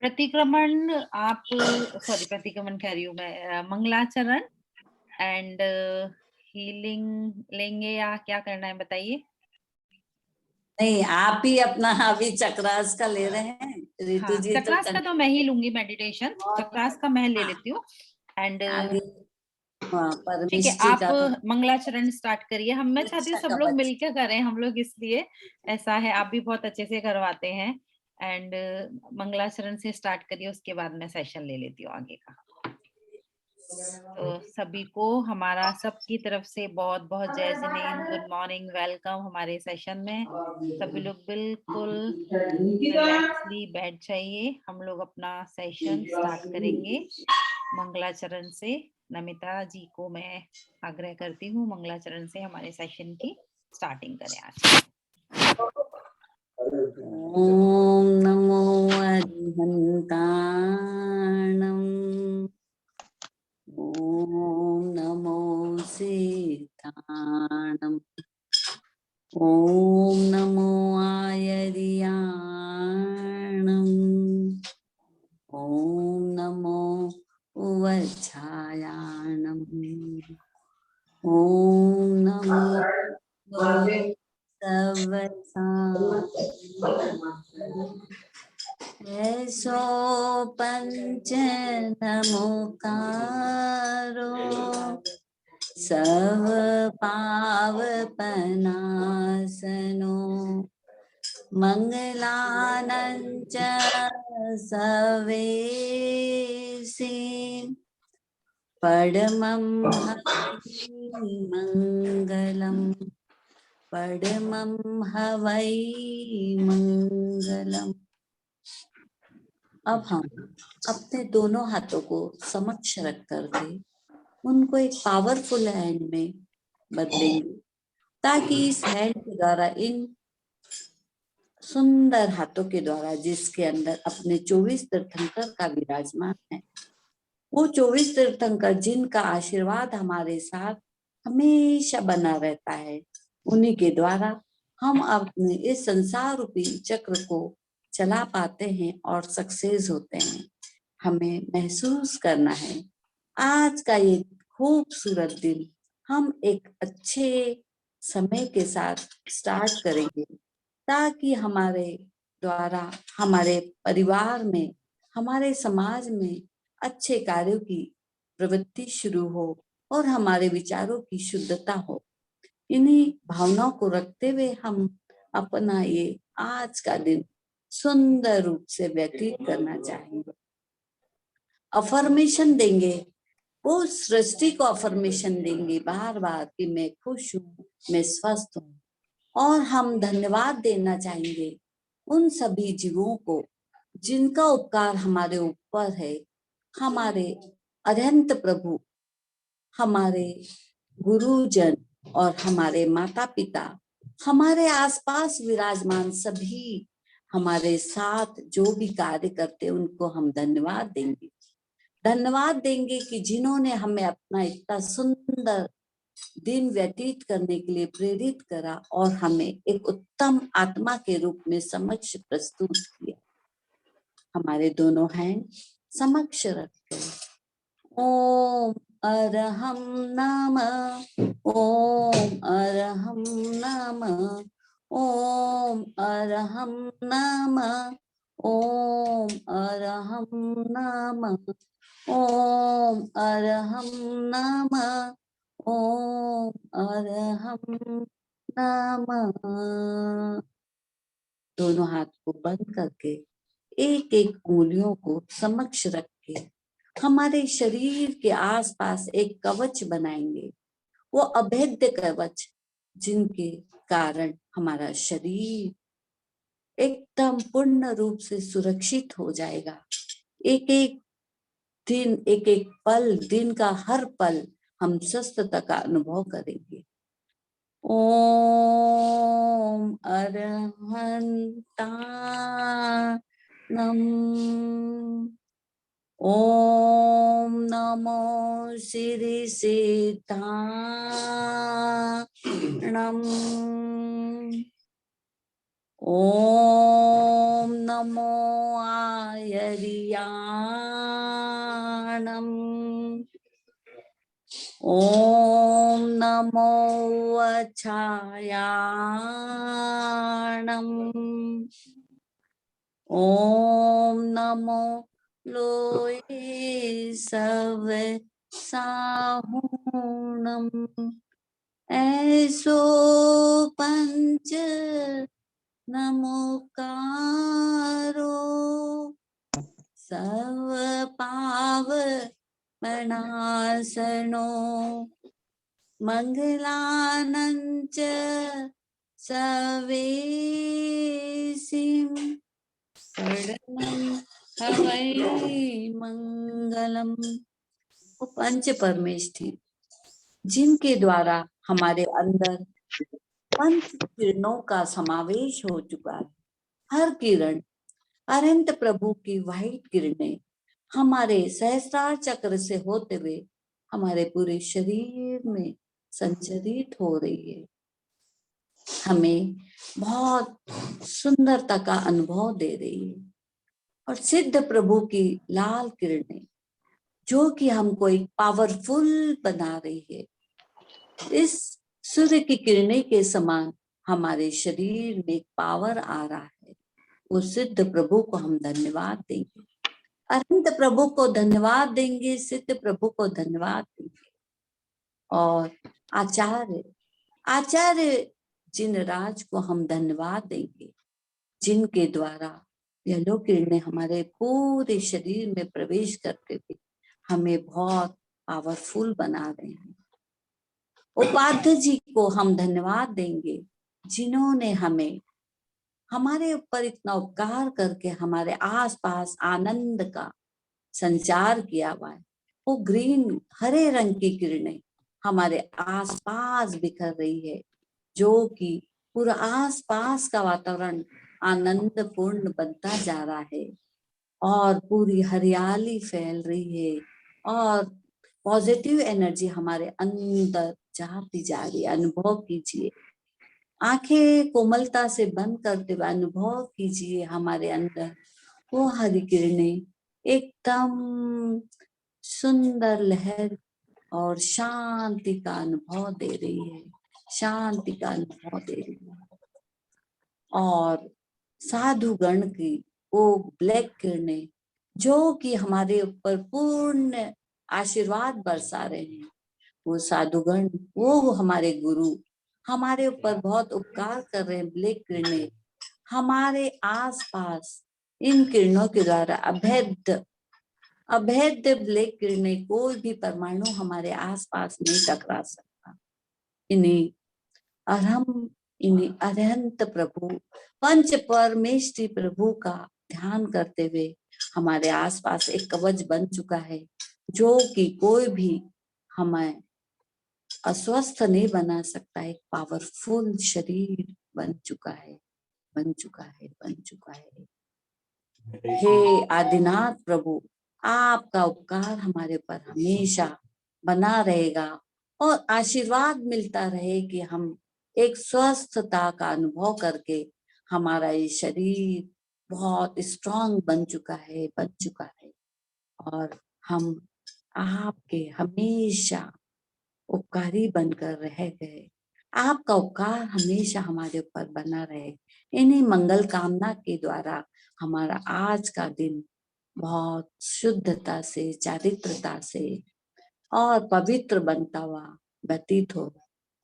प्रतिक्रमण आप सॉरी प्रतिक्रमण कह रही हूँ मैं, मंगलाचरण एंड हीलिंग लेंगे या क्या करना है बताइए? नहीं, आप ही अपना अभी चक्रास का ले रहे हैं रितु हाँ, जी, तो चक्रास का तो मैं ही लूंगी मेडिटेशन, चक्रास का मैं ले लेती हूँ एंड आगे हाँ, ठीक है, परमेश जी आप का तो मंगलाचरण स्टार्ट करिए। हम मैं चाहती हूँ रक्षा सब लोग कवच। मिलकर करें, हम लोग इसलिए ऐसा है, आप भी बहुत अच्छे से करवाते हैं एंड मंगलाचरण से स्टार्ट करिए, उसके बाद मैं सेशन ले लेती हूँ आगे का। तो सभी को हमारा सबकी तरफ से बहुत बहुत जय जिनेंद्र, गुड मॉर्निंग, वेलकम हमारे सेशन में। सभी लोग बिल्कुल रिलैक्सली बैठ जाइए, हम लोग अपना सेशन स्टार्ट करेंगे मंगलाचरण से। नमिता जी को मैं आग्रह करती हूँ मंगलाचरण से हमारे सेशन की स्टार्टिंग करें आज। ओम नमो अरिहंताणं, ओम नमो सीताणं, ओम नमो आयर्याणं, ओम नमो उवच्छायाणं, ओम नमो ऐसो पंच नमोकारो सब पावपनासनो, मंगलानंच सवेसी, परमं हवै मंगलम्, परमं हवै मंगलम्। अब हम अपने दोनों हाथों को समक्ष रख करके उनको एक पावरफुल हैंड में बदलेंगे, ताकि इस हैंड के द्वारा, इन सुंदर हाथों के द्वारा, जिसके अंदर अपने 24 तीर्थंकर का विराजमान है, वो 24 तीर्थंकर जिनका आशीर्वाद हमारे साथ हमेशा बना रहता है, उन्हीं के द्वारा हम अपने इस संसार रूपी चक्र को चला पाते हैं और सक्सेस होते हैं। हमें महसूस करना है आज का ये खूबसूरत दिन हम एक अच्छे समय के साथ स्टार्ट करेंगे, ताकि हमारे द्वारा हमारे परिवार में, हमारे समाज में अच्छे कार्यों की प्रवृत्ति शुरू हो और हमारे विचारों की शुद्धता हो। इन्हीं भावनाओं को रखते हुए हम अपना ये आज का दिन सुंदर रूप से व्यतीत करना चाहेंगे। अफर्मेशन देंगे, वो सृष्टि को अफर्मेशन देंगे बार बार कि मैं खुश हूँ, मैं स्वस्थ हूँ। और हम धन्यवाद देना चाहेंगे उन सभी जीवों को जिनका उपकार हमारे ऊपर है, हमारे अनंत प्रभु, हमारे गुरुजन और हमारे माता पिता, हमारे आसपास विराजमान सभी हमारे साथ जो भी कार्य करते हैं, उनको हम धन्यवाद देंगे। धन्यवाद देंगे कि जिन्होंने हमें अपना इतना सुंदर दिन व्यतीत करने के लिए प्रेरित करा और हमें एक उत्तम आत्मा के रूप में समक्ष प्रस्तुत किया। हमारे दोनों हैंड समक्ष रखते हैं। ओम अरहम नमः, ओम अरहम नमः, ओम अरहम नमः, ओम अरहम नमः, ओम अरहम नमः, ओम अरहम नमः। दोनों हाथ को बंद करके एक एक उंगलियों को समक्ष रख के हमारे शरीर के आसपास एक कवच बनाएंगे, वो अभेद्य कवच जिनके कारण हमारा शरीर एकदम पूर्ण रूप से सुरक्षित हो जाएगा। एक एक दिन, एक एक पल, दिन का हर पल हम स्वस्थता का अनुभव करेंगे। ओम अरहंताणं, ओम नमो श्री सिद्धाणं, ओम नमो आयरियाणम् ॐ नमो वच्छायाणम् ॐ नमो लोये सवे साहुणम् ऐसो पंच नमोकारो सव पाव मनासनो मंगलानंच सवेसिम शरणं हवै मंगलम। वो पंच परमेष्ठी जिनके द्वारा हमारे अंदर पंच किरणों का समावेश हो चुका है। हर किरण अनंत प्रभु की वाइट किरणें हमारे सहस्त्रार चक्र से होते हुए हमारे पूरे शरीर में संचरित हो रही है। हमें बहुत सुंदरता का अनुभव दे रही है। और सिद्ध प्रभु की लाल किरणें जो कि हमको एक पावरफुल बना रही है, इस सूर्य की किरणें के समान हमारे शरीर में पावर आ रहा है। वो सिद्ध प्रभु को हम धन्यवाद देंगे, अनंत प्रभु को धन्यवाद देंगे, सिद्ध प्रभु को धन्यवाद देंगे। और आचार्य जिन राज को हम धन्यवाद देंगे, जिनके द्वारा यह लोक किरणें हमारे पूरे शरीर में प्रवेश करके भी हमें बहुत पावरफुल बना रहे हैं। उपाध्याय जी को हम धन्यवाद देंगे, जिन्होंने हमें हमारे ऊपर इतना उपकार करके हमारे आसपास आनंद का संचार किया हुआ है। वो ग्रीन हरे रंग की किरणें हमारे आसपास बिखर रही है, जो कि पूरा आसपास का वातावरण आनंदपूर्ण बनता जा रहा है और पूरी हरियाली फैल रही है और पॉजिटिव एनर्जी हमारे अंदर जाती जा रही है। अनुभव कीजिए, आंखें कोमलता से बंद करते हुए अनुभव कीजिए, हमारे अंदर वो हरी किरणें एकदम सुंदर लहर और शांति का अनुभव दे रही है, शांति का अनुभव दे रही है। और साधुगण की वो ब्लैक किरणें जो कि हमारे ऊपर पूर्ण आशीर्वाद बरसा रहे हैं, वो साधुगण, वो हमारे गुरु हमारे ऊपर बहुत उपकार कर रहे हैं। ब्लैक किरणें हमारे आसपास इन किरणों के द्वारा अभेद ब्लैक किरणें कोई भी परमाणु हमारे आसपास नहीं टकरा सकता। इन्हें अरहंत प्रभु पंच परमेष्ठी प्रभु का ध्यान करते हुए हमारे आसपास एक कवच बन चुका है, जो कि कोई भी हमें अस्वस्थ नहीं बना सकता। एक पावरफुल शरीर बन चुका है, बन चुका है, बन चुका है। हे आदिनाथ प्रभु, आपका उपकार हमारे पर हमेशा बना रहेगा और आशीर्वाद मिलता रहे कि हम एक स्वस्थता का अनुभव करके हमारा ये शरीर बहुत स्ट्रांग बन चुका है, बन चुका है। और हम आपके हमेशा उपकारी बनकर रह गए। आपका उपकार हमेशा हमारे ऊपर बना रहे। इन्हीं मंगल कामना के द्वारा हमारा आज का दिन बहुत शुद्धता से, चारित्रता से और पवित्र बनता हुआ व्यतीत हो।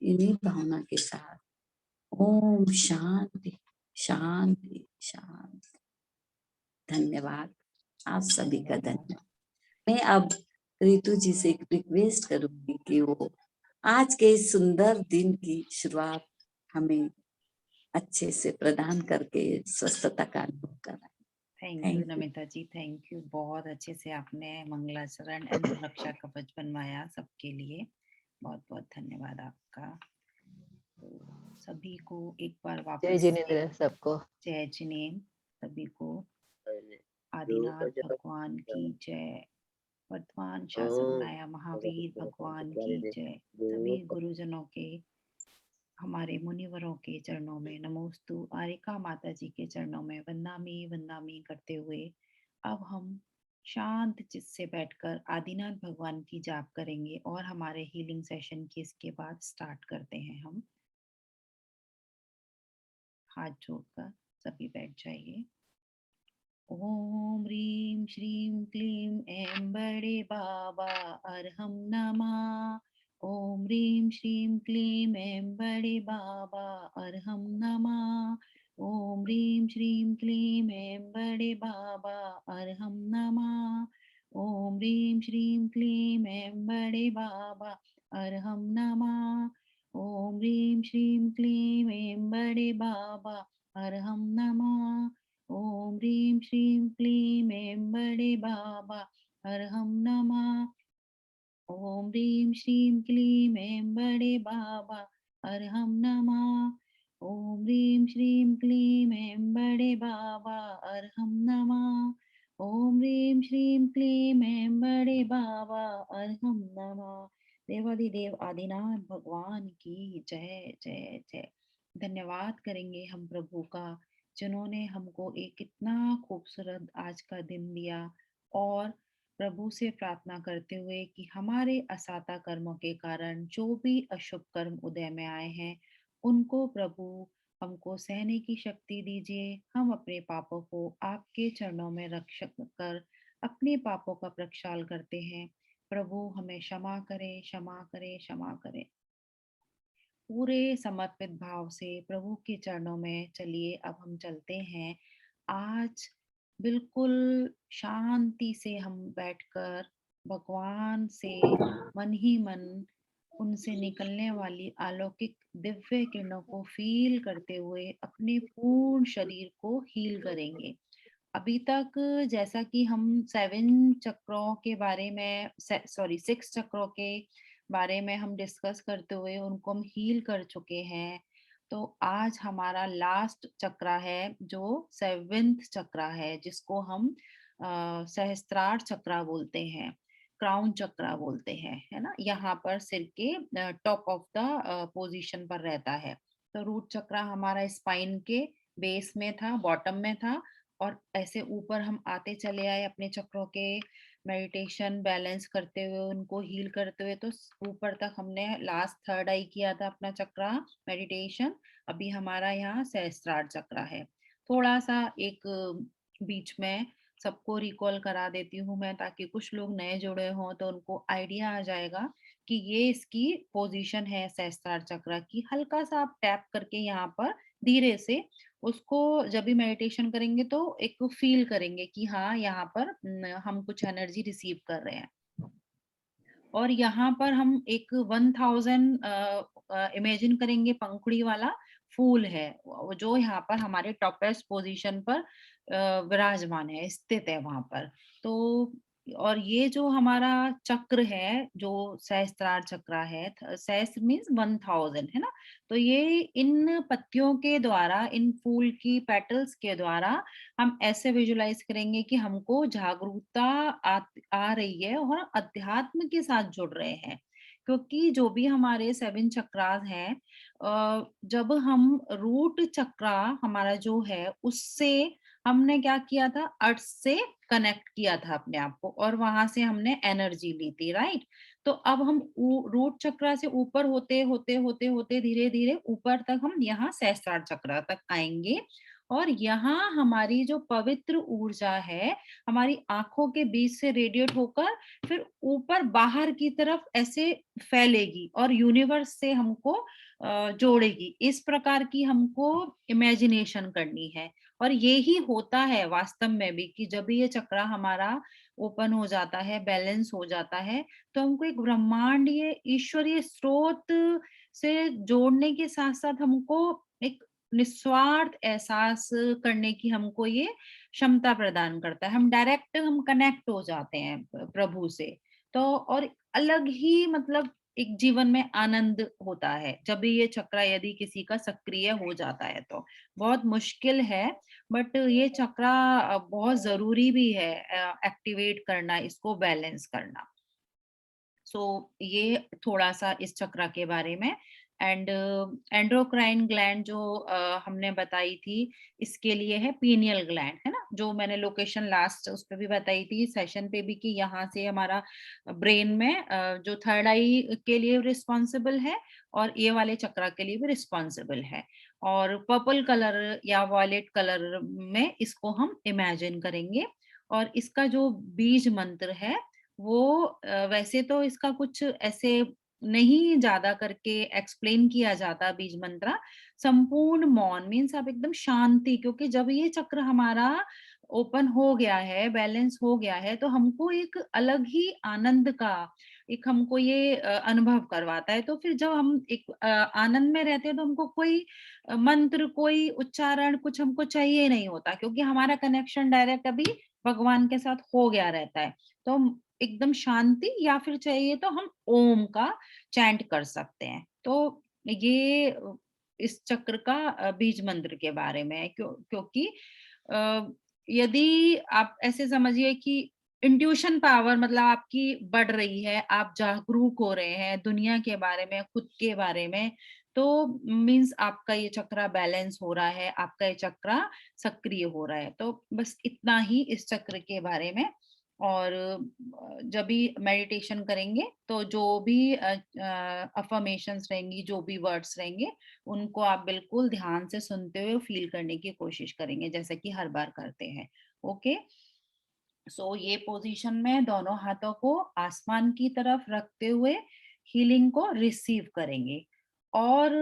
इन्हीं भावना के साथ ओम शांति शांति शांति। धन्यवाद, आप सभी का धन्यवाद। मैं अब रितु जी से एक रिक्वेस्ट करूंगी कि वो आज के इस सुंदर दिन की शुरुआत हमें अच्छे से प्रदान करके स्वस्थता का अनुभव कराएं। Thank you Namita ji, thank you. बहुत अच्छे से आपने मंगलाचरण एंड रक्षा कवच बनवाया सबके लिए। बहुत बहुत धन्यवाद आपका। तो सभी को एक बार वापस जय जिनेंद्र सबको। जय जिनेंद्र सभी को। आदिनाथ भगवान की जय। वर्तमान शासन बनाया महावीर भगवान की जय। सभी गुरुजनों के हमारे मुनिवरों के चरणों में नमोस्तु, आरिका माता जी के चरणों में वंदामी वंदामी करते हुए अब हम शांत चित्त से बैठकर आदिनाथ भगवान की जाप करेंगे और हमारे हीलिंग सेशन की इसके बाद स्टार्ट करते हैं। हम हाथ जोड़कर सभी बैठ जाइए। ओम ह्रीं श्रीं क्लीं ऐं बड़े बाबा अरहम नमः। ओम ह्रीं श्रीं क्लीं ऐं बड़े बाबा अरहम नमः। ओम ह्रीं श्रीं क्लीं ऐं बड़े बाबा अरहम नमः। ओम ह्रीं श्रीं क्लीं ऐं बड़े बाबा अरहम नमः। ओम ह्रीं श्रीं क्लीं ऐं बड़े बाबा अरहम नमः। ओम ह्रीं श्रीं क्लीं ऐं बड़े बाबा अरहम नमः। ओम ह्रीं श्रीं क्लीं ऐं बड़े बाबा अरहम नमः। ओम ह्रीं श्रीं क्लीं ऐं बड़े बाबा अरहम नमः। ओम ह्रीं श्रीं क्लीं ऐं बड़े बाबा अरहम नमः। देवाधिदेव आदिनाथ भगवान की जय जय जय। धन्यवाद करेंगे हम प्रभु का, जिन्होंने हमको एक इतना खूबसूरत आज का दिन दिया, और प्रभु से प्रार्थना करते हुए कि हमारे असाता कर्मों के कारण जो भी अशुभ कर्म उदय में आए हैं, उनको प्रभु हमको सहने की शक्ति दीजिए। हम अपने पापों को आपके चरणों में रख कर अपने पापों का प्रक्षाल करते हैं। प्रभु हमें क्षमा करें, क्षमा करें, क्षमा करें। पूरे समर्पित भाव से प्रभु के चरणों में चलिए। अब हम चलते हैं। आज बिल्कुल शांति से हम बैठकर भगवान से मन ही मन उनसे निकलने वाली अलौकिक दिव्य किरणों को फील करते हुए अपने पूर्ण शरीर को हील करेंगे। अभी तक जैसा कि हम 7 चक्रों के बारे में, सॉरी 6 चक्रों के बारे में हम डिस्कस करते हुए उनको हम हील कर चुके हैं। तो आज हमारा लास्ट चक्रा है जो 7th चक्रा है, जिसको हम सहस्त्रार चक्रा बोलते हैं, क्राउन चक्रा बोलते हैं, है ना। यहाँ पर सिर के टॉप ऑफ द पोजीशन पर रहता है। तो रूट चक्रा हमारा स्पाइन के बेस में था, बॉटम में था, और ऐसे ऊपर हम आते चले आए अपने चक्रों के मेडिटेशन बैलेंस करते हुए, उनको हील करते हुए। तो ऊपर तक हमने लास्ट थर्ड आई किया था अपना चक्रा मेडिटेशन। अभी हमारा यहाँ सहस्त्रार चक्रा है। थोड़ा सा एक बीच में सबको रिकॉल करा देती हूँ मैं, ताकि कुछ लोग नए जुड़े हों तो उनको आइडिया आ जाएगा कि ये इसकी पोजीशन है सहस्त्रार चक्र की। हल्का सा आप टैप करके यहाँ पर धीरे से उसको जब भी मेडिटेशन करेंगे तो एक फील करेंगे कि हाँ, यहाँ पर हम कुछ एनर्जी रिसीव कर रहे हैं। और यहाँ पर हम एक 1000 इमेजिन करेंगे, पंखुड़ी वाला फूल है जो यहाँ पर हमारे टॉपेस्ट पोजीशन पर विराजमान है, स्थित है वहां पर। तो और ये जो हमारा चक्र है, जो सहस्त्रार चक्र है, सहस्त्र मीन्स 1000, है ना। तो ये इन पत्तियों के द्वारा, इन फूल की पेटल्स के द्वारा हम ऐसे विजुलाइज करेंगे कि हमको जागरूकता आ रही है और अध्यात्म के साथ जुड़ रहे हैं। क्योंकि जो भी हमारे 7 चक्रास हैं, जब हम रूट चक्रा हमारा जो है उससे हमने क्या किया था, अर्थ से कनेक्ट किया था अपने आप को, और वहां से हमने एनर्जी ली थी, राइट। तो अब हम रूट चक्रा से ऊपर होते होते होते होते धीरे धीरे ऊपर तक हम यहाँ सहस्त्रार चक्र तक आएंगे। और यहाँ हमारी जो पवित्र ऊर्जा है, हमारी आंखों के बीच से रेडिएट होकर फिर ऊपर बाहर की तरफ ऐसे फैलेगी और यूनिवर्स से हमको जोड़ेगी। इस प्रकार की हमको इमेजिनेशन करनी है। और ये ही होता है वास्तव में भी, कि जब ये चक्रा हमारा ओपन हो जाता है, बैलेंस हो जाता है, तो हमको एक ब्रह्मांडीय ईश्वरीय स्रोत से जोड़ने के साथ साथ हमको एक निस्वार्थ एहसास करने की हमको ये क्षमता प्रदान करता है। हम डायरेक्ट हम कनेक्ट हो जाते हैं प्रभु से। तो और अलग ही मतलब एक जीवन में आनंद होता है जब भी ये चक्र यदि किसी का सक्रिय हो जाता है। तो बहुत मुश्किल है, बट ये चक्रा बहुत जरूरी भी है एक्टिवेट करना, इसको बैलेंस करना। सो ये थोड़ा सा इस चक्र के बारे में। एंड एंडोक्राइन ग्लैंड जो हमने बताई थी, इसके लिए है पीनियल ग्लैंड, है ना, जो मैंने लोकेशन लास्ट उस पे भी बताई थी सेशन पे भी, कि यहाँ से हमारा ब्रेन में जो थर्ड आई के लिए रिस्पॉन्सिबल है और ये वाले चक्रा के लिए भी रिस्पॉन्सिबल है। और पर्पल कलर या वॉयलेट कलर में इसको हम इमेजिन करेंगे। और इसका जो बीज मंत्र है वो वैसे तो इसका कुछ ऐसे नहीं ज्यादा करके एक्सप्लेन किया जाता बीज मंत्र। संपूर्ण मौन मीन्स आप एकदम शांति, क्योंकि जब ये चक्र हमारा ओपन हो गया है, बैलेंस हो गया है, तो हमको एक अलग ही आनंद का एक हमको ये अनुभव करवाता है। तो फिर जब हम एक आनंद में रहते हैं तो हमको कोई मंत्र, कोई उच्चारण कुछ हमको चाहिए नहीं होता, क्योंकि हमारा कनेक्शन डायरेक्ट अभी भगवान के साथ हो गया रहता है। तो हम एकदम शांति, या फिर चाहिए तो हम ओम का चैंट कर सकते हैं। तो ये इस चक्र का बीज मंत्र के बारे में है, क्योंकि अ, यदि आप ऐसे समझिए कि इंट्यूशन पावर मतलब आपकी बढ़ रही है, आप जागरूक हो रहे हैं दुनिया के बारे में, खुद के बारे में, तो मीन्स आपका ये चक्रा बैलेंस हो रहा है, आपका ये चक्रा सक्रिय हो रहा है। तो बस इतना ही इस चक्र के बारे में। और जब भी मेडिटेशन करेंगे तो जो भी अफर्मेशंस रहेंगी, जो भी वर्ड्स रहेंगे, उनको आप बिल्कुल ध्यान से सुनते हुए फील करने की कोशिश करेंगे, जैसे कि हर बार करते हैं। ओके, सो ये पोजीशन में दोनों हाथों को आसमान की तरफ रखते हुए हीलिंग को रिसीव करेंगे। और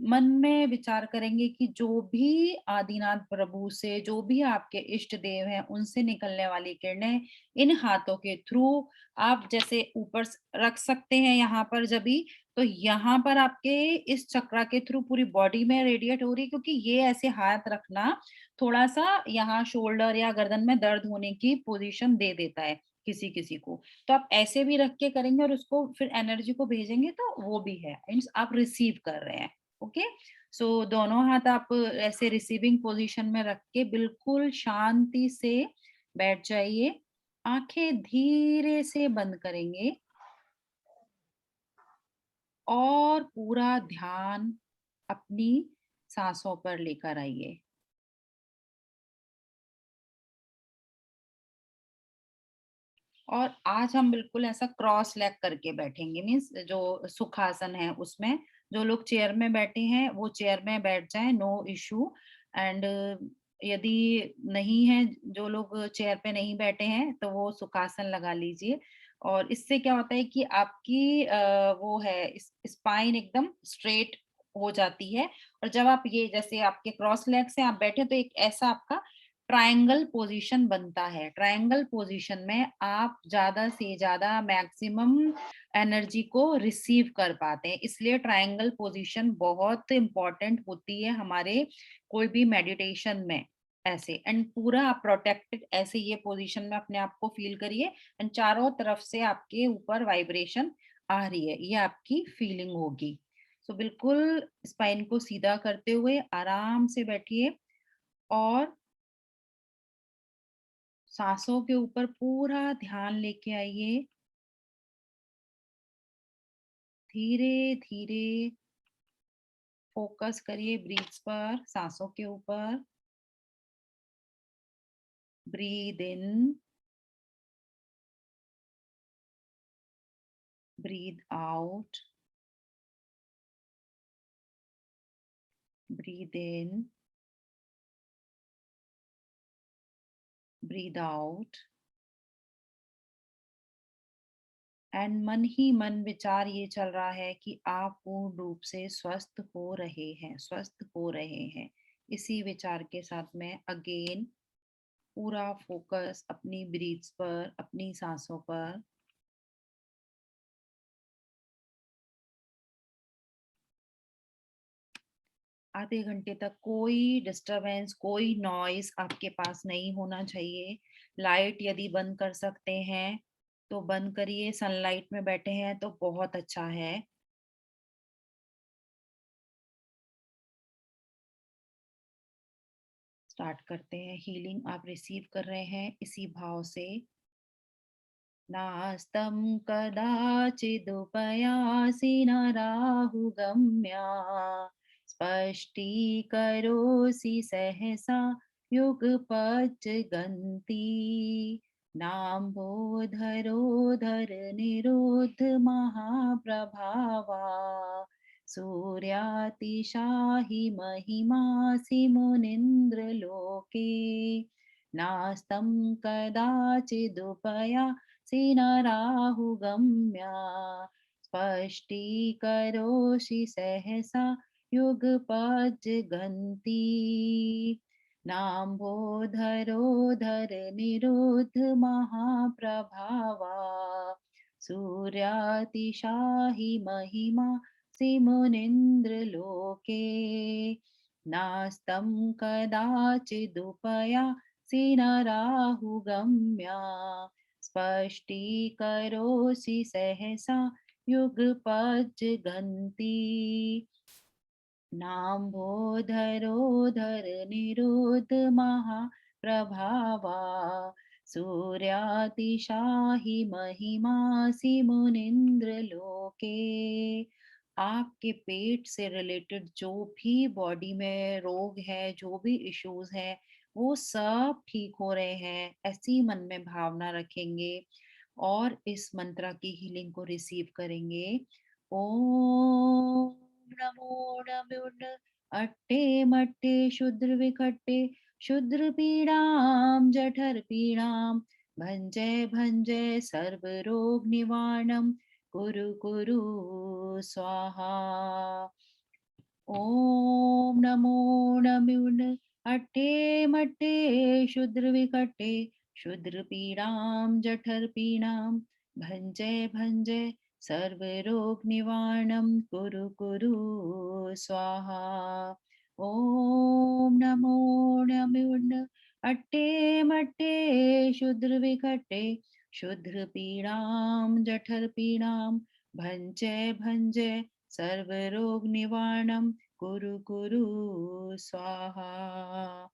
मन में विचार करेंगे कि जो भी आदिनाथ प्रभु से, जो भी आपके इष्ट देव हैं, उनसे निकलने वाली किरणें इन हाथों के थ्रू आप जैसे ऊपर रख सकते हैं यहाँ पर, जब भी तो यहाँ पर आपके इस चक्रा के थ्रू पूरी बॉडी में रेडिएट हो रही है, क्योंकि ये ऐसे हाथ रखना थोड़ा-सा यहाँ शोल्डर या गर्दन में दर्द होने की पोज़ीशन दे देता है किसी-किसी को। तो आप ऐसे भी रख के करेंगे और उसको फिर एनर्जी को भेजेंगे तो वो भी है, मीन्स आप रिसीव कर रहे हैं। ओके? सो दोनों हाथ आप ऐसे रिसीविंग पोज़ीशन में रख के बिल्कुल शांति से बैठ जाइए। आँखें धीरे से बंद करेंगे और पूरा ध्यान अपनी साँसों पर लेकर आइए। और आज हम बिल्कुल ऐसा क्रॉस लेग करके बैठेंगे, मीन्स जो सुखासन है उसमें, जो लोग चेयर में बैठे हैं वो चेयर में बैठ जाएं, नो इशू। एंड यदि नहीं है, जो लोग चेयर पे नहीं बैठे हैं तो वो सुखासन लगा लीजिए। और इससे क्या होता है कि आपकी वो है स्पाइन एकदम स्ट्रेट हो जाती है। और जब आप ये जैसे आपके क्रॉस लेग से आप बैठे, तो एक ऐसा आपका ट्रायंगल पोजीशन बनता है। ट्रायंगल पोजीशन में आप ज़्यादा से ज़्यादा मैक्सिमम एनर्जी को रिसीव कर पाते हैं। इसलिए ट्रायंगल पोजीशन बहुत इम्पोर्टेंट होती है हमारे कोई भी मेडिटेशन में। ऐसे एंड पूरा आप प्रोटेक्टेड ऐसे ये पोजीशन में अपने आप को फील करिए, एंड चारों तरफ से आपके ऊपर वाइब्रेशन आ रही है, ये आपकी फीलिंग होगी। सो बिल्कुल स्पाइन को सीधा करते हुए आराम से बैठिए और सांसों के ऊपर पूरा ध्यान लेके आइए। धीरे-धीरे फोकस करिए ब्रीथ्स पर, सांसों के ऊपर। Breathe in, breathe out, breathe in, breathe out. And मन ही मन विचार ये चल रहा है कि आप पूर्ण रूप से स्वस्थ हो रहे हैं, स्वस्थ हो रहे हैं। इसी विचार के साथ में अगेन पूरा फोकस अपनी ब्रीथ्स पर, अपनी सांसों पर। आधे घंटे तक कोई डिस्टरबेंस, कोई नॉइज आपके पास नहीं होना चाहिए। लाइट यदि बंद कर सकते हैं तो बंद करिए। सनलाइट में बैठे हैं तो बहुत अच्छा है। स्टार्ट करते हैं। हीलिंग आप रिसीव कर रहे हैं इसी भाव से। नास्तं कदाचिदुपयासि न राहुगम्या स्पष्टीकरोसि सहसा युगपज्जगन्ति नाम्भोधरोधर निरोध महाप्रभावा सूर्यातिशाहि महिमासि मुनीन्द्रलोके नास्तं कदाचिदुपयासि न राहुगम्या स्पष्टीकरोषि सहसा युगपज्जगन्ति नाम्भोधरोधर निरोध महाप्रभावा सूर्यातिशाहि महिमा मुनीन्द्रलोके नास्तं कदाचिदुपयासि न राहुगम्या स्पष्टीकरोषि सहसा युगपज्जगन्ति नाम्भोधरोधर निरोध महाप्रभावा सूर्यातिशाहि महिमासि मुनीन्द्रलोके। आपके पेट से रिलेटेड जो भी बॉडी में रोग है, जो भी इश्यूज है, वो सब ठीक हो रहे हैं, ऐसी मन में भावना रखेंगे और इस मंत्र की हीलिंग को रिसीव करेंगे। ओम नमो नमो अट्टे मट्टे शुद्र विखट्टे शुद्र पीड़ाम जठर पीड़ाम भंजय भंजय सर्व रोग निवारणम कुरु कुरु स्वाहा। ओम नमो नमो अट्टे मट्टे शुद्र विकट्टे शुद्र पीड़ाम जठर पीड़ाम भंजय भंजय सर्व रोग निवारणम कुरु कुरु स्वाहा। ओम नमो नमो अट्टे मट्टे शुद्र विकट्टे शुद्र पीड़ाम जठर पीड़ाम भंजय भंजय सर्व रोग निवारणम कुरु कुरु स्वाहा।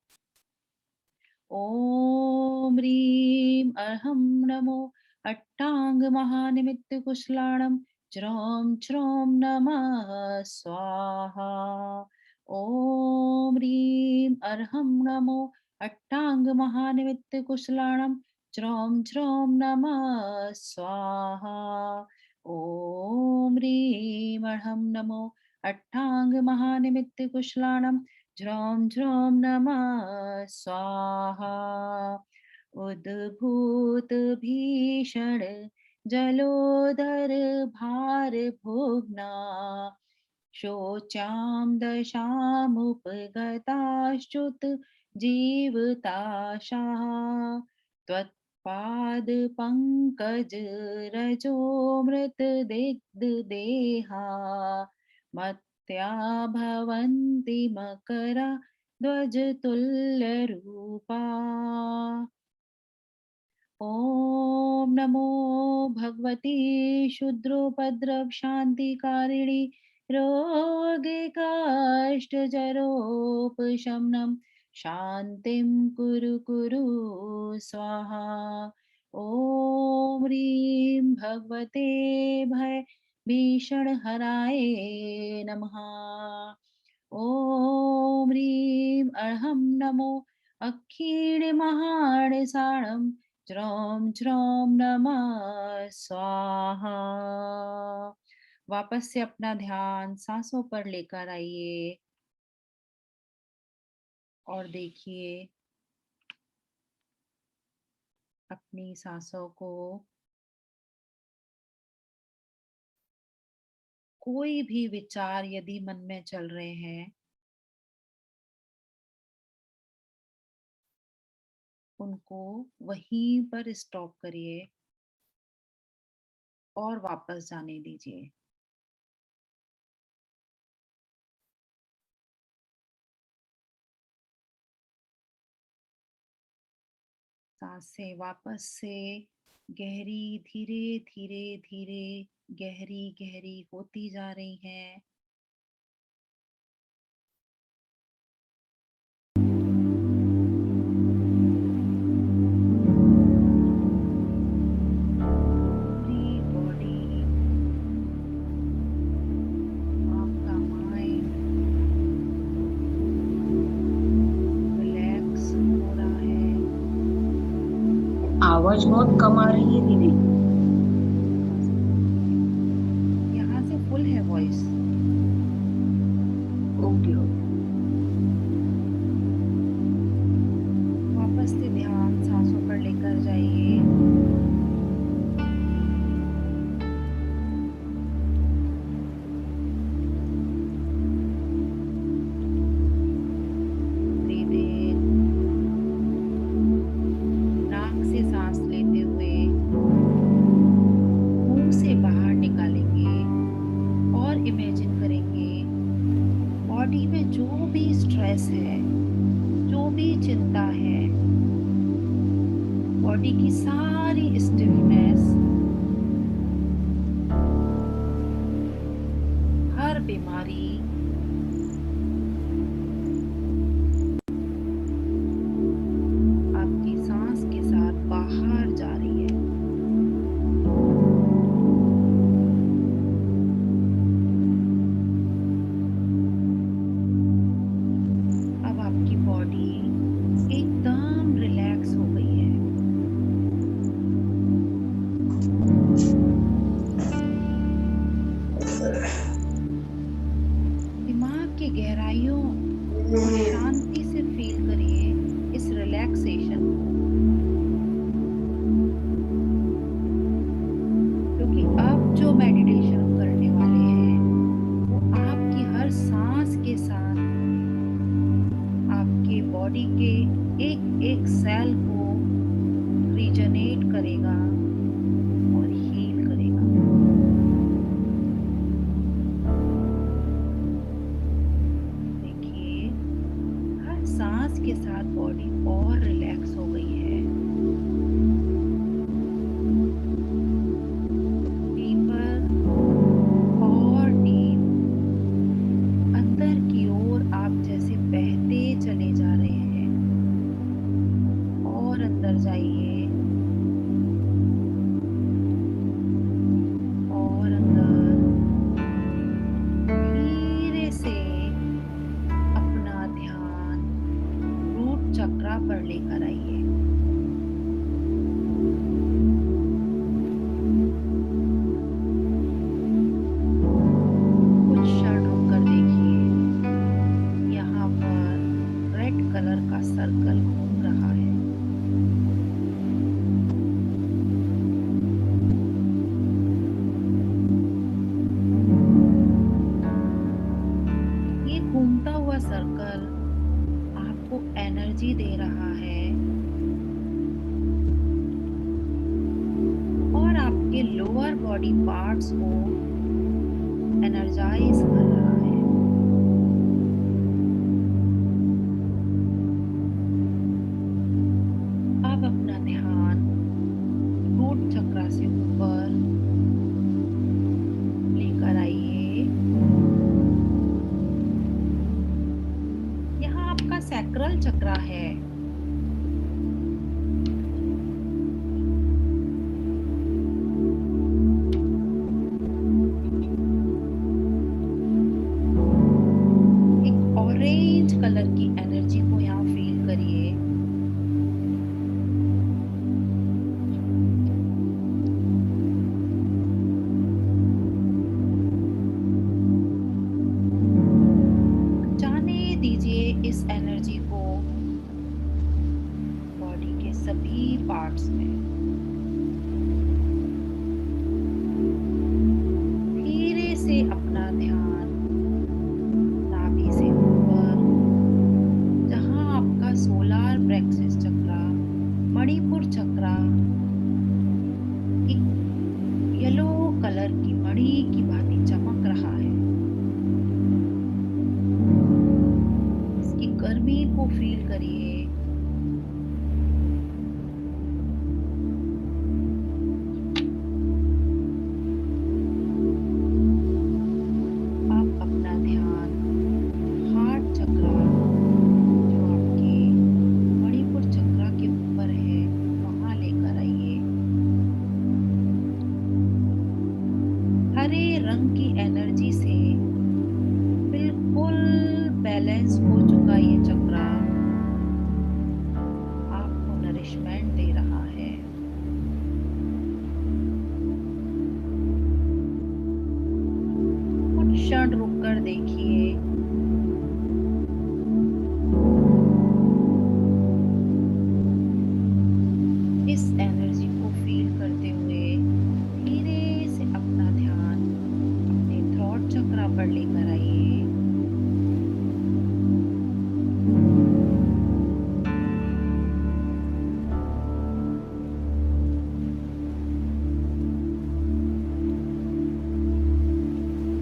ओम ह्रीं अहं नमो अट्टांग महानिमित्त कुशलाणम ज्रों ज्रों नमः स्वाहा। ओम ह्रीं अहं नमो अट्टांग महानिमित्त कुशलाणम ज्रों ज्रों नमः स्वाहा। ओम ह्रीं अहं नमो अट्टांग महानिमित्त कुशलाणम ज्रों ज्रों नमः स्वाहा। उद्भूत भीषण जलोदर भार भोगना शोचाम दशामुपगताश्च्युत जीवताशाः त्वत्पाद पंकज रजो मृत दिग्ध देहा मत्या भवन्ति मकरा ध्वज तुल्य रूपा। ओम नमो भगवती शुद्रोपद्रव शांतिकारिणी रोगिकाष्टजरोपशमनम शांतिं कुरु कुरु स्वाहा। ओम ह्रीं भगवते भय भीषण हराय नमः। ओम ह्रीं अहं नमो अक्षीण महाणसाणं ज्रों ज्रों नमः स्वाहा। वापस से अपना ध्यान सांसों पर लेकर आइए और देखिए अपनी सांसों को। कोई भी विचार यदि मन में चल रहे हैं, उनको वहीं पर स्टॉप करिए और वापस जाने दीजिए। सांसें वापस से गहरी धीरे धीरे धीरे गहरी गहरी होती जा रही हैं। आवाज बहुत कम आ रही है दीदी। यहाँ से फुल है वॉइस। Okay okay. वापस से ध्यान सांसों पर लेकर जाइए। ब्रीथ इन, नाक से सांस लेते हुए मुंह से बाहर निकालेंगे और इमेजिन करेंगे बॉडी में जो भी स्ट्रेस है, जो भी चिंता है, बॉडी की सारी स्टिफनेस, हर बीमारी आपकी सांस के साथ बाहर जा रही है। अब आपकी बॉडी एकदम रिलैक्स हो गई है। दिमाग की गहराइयों और शांति से फील करिए इस रिलैक्सेशन को, क्योंकि अब जो मेडिटेशन हम करने वाले हैं वो आपकी हर सांस के साथ आपके बॉडी के एक एक सेल को रिजनेट करेगा और हील करेगा। देखिए, हर सांस के साथ बॉडी और रिलैक्स हो गई है। डीपर और डीप अंदर की ओर आप जैसे बहते चले जा रहे हैं और अंदर जाइए और अंदर धीरे से अपना ध्यान रूट चक्रा पर लेकर आइए। कुछ क्षण रुक कर देखिए, यहाँ पर रेड कलर का सर्कल घूम रहा है। ये घूमता हुआ सर्कल आपको एनर्जी दे रहा है और आपके लोअर बॉडी पार्ट्स को एनर्जाइज कर रहा है। अब अपना ध्यान रूट चक्रा से ऊपर लेकर आइए। यहाँ आपका सैक्रल चक्रा है। एक ऑरेंज कलर की एनर्जी को यहाँ फील करिए। जाने दीजिए इस एनर्जी को बॉडी के सभी पार्ट्स में। धीरे से अपना ध्यान नाभि से ऊपर, जहां आपका सोलार प्लेक्सस चक्रा, मणिपुर चक्रा एक येलो कलर की मणि की भांति चमक रहा है, इसकी गर्मी को फील करिए। आप अपना ध्यान हार्ट चक्रा, जो आपके मणिपुर चक्रा के ऊपर है, वहां लेकर आइए। हरे रंग की एनर्जी से बिल्कुल बैलेंस हो चुका ये चक्रा आपको नरिशमेंट दे रहा है। इस एनर्जी को फील करते हुए धीरे से अपना ध्यान अपने थ्रोट चक्रा पर लेकर आइए।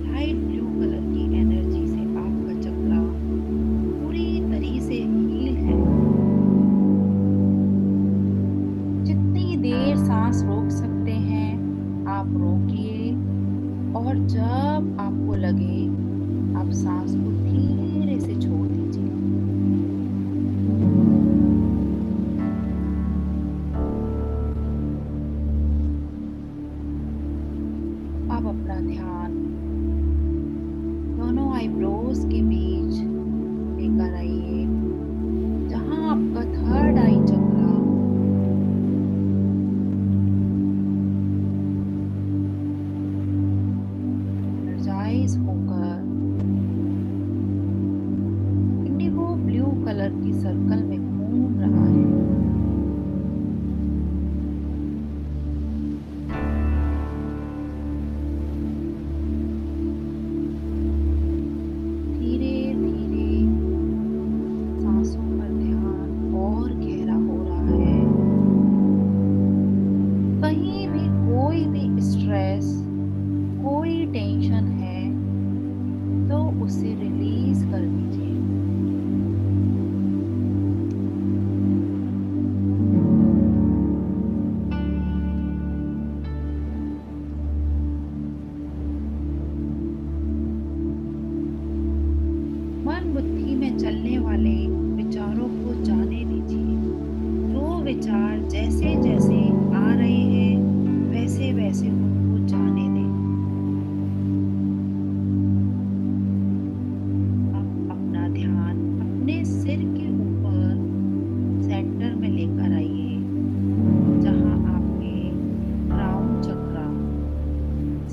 लाइट ब्लू कलर की एनर्जी से आपका चक्रा पूरी तरह से हील है। जितनी देर सांस रोक सकते हैं आप रोकिए, और जब आपको लगे आप सांस को धीरे से छोड़ दीजिए। अब अपना ध्यान दोनों आईब्रोज के बीच लेकर आइए, जहां आपका थर्ड आई चक्रा एनर्जाइज होकर इंडिगो ब्लू कलर की सर्कल में घूम रहा है। धीरे धीरे सांसों पर ध्यान और गहरा हो रहा है। कहीं भी कोई भी स्ट्रेस, कोई टेंशन है तो उसे रिलीज कर दीजिए। मन बुद्धि में चलने वाले विचारों को जाने दीजिए। जो विचार जैसे जैसे आ रहे हैं वैसे वैसे उनको जाने दें। अब अपना ध्यान अपने सिर के ऊपर सेंटर में लेकर आइए, जहां आपके क्राउन चक्रा,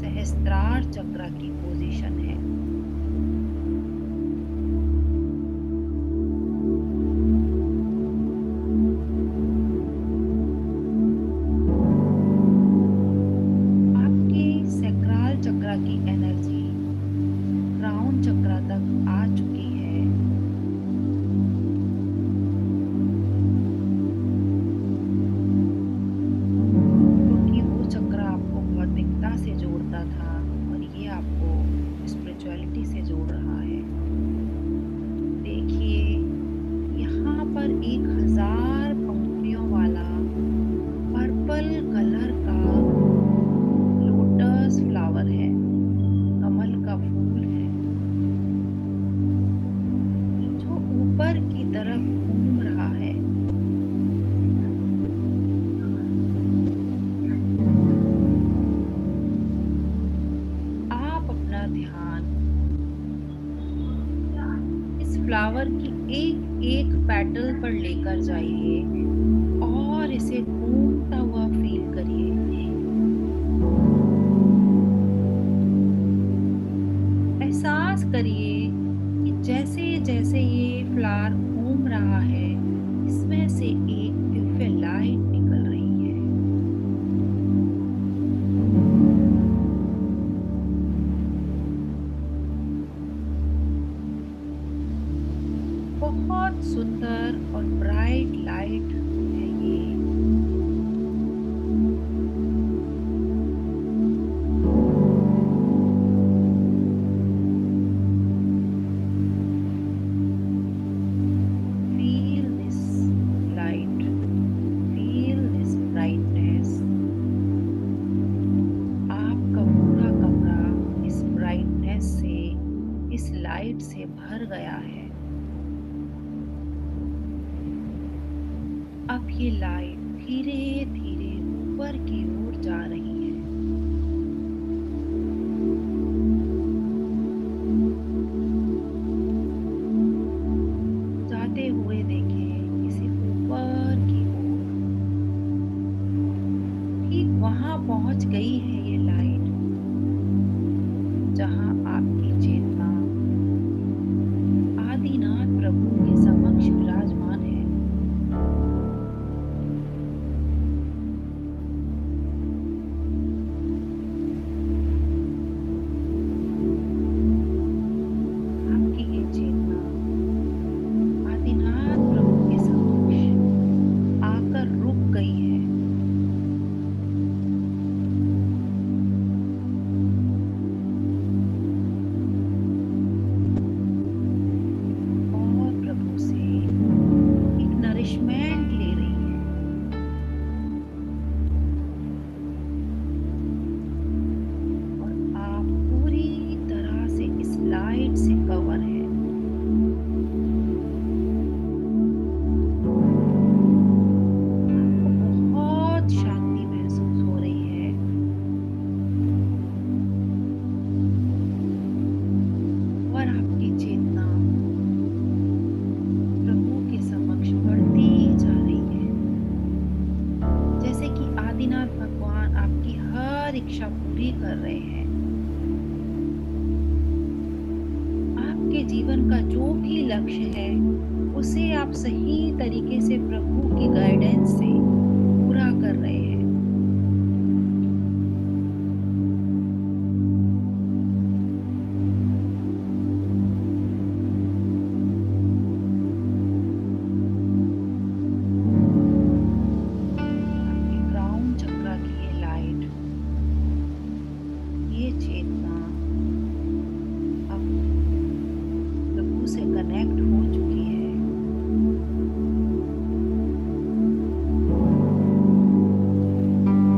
सहस्त्रार चक्रा की पोजीशन है। आपके सैक्रल चक्रा की एनर्जी क्राउन चक्रा तक आ चुकी है। क्योंकि वो चक्र आपको भौतिकता से जोड़ता था और ये आपको स्पिरिचुअलिटी से जोड़ रहा है। देखिए, यहाँ पर 1000 पंखुड़ियों वाला पर्पल कलर का लोटस फ्लावर है, कमल का फूल है, जो ऊपर की तरफ घूम रहा है। आप अपना ध्यान इस फ्लावर की एक एक पेटल पर लेकर जाइए और इसे घूमता हुआ फील करिए। एहसास करिए कि जैसे जैसे ये फ्लावर घूम रहा है, इसमें से एक दिव्य लाइट निकल रही है। बहुत सुंदर और ब्राइट लाइट है ये। Feel this light, feel this brightness. आपका पूरा कमरा इस ब्राइटनेस से, इस लाइट से भर गया है। अब ये लाइट धीरे धीरे ऊपर की ओर जा रही है। जाते हुए देखें इसे ऊपर की ओर। ठीक वहां पहुंच गई है ये लाइट, जहां आपकी चेतना आदिनाथ प्रभु के समक्ष विराजमान है। इच्छा पूरी कर रहे हैं। आपके जीवन का जो भी लक्ष्य है उसे आप सही तरीके से प्रभु की गाइडेंस से पूरा कर रहे हैं। आपके क्राउन चक्र की ये लाइट, ये चेतना अब प्रभु से कनेक्ट हो चुकी है।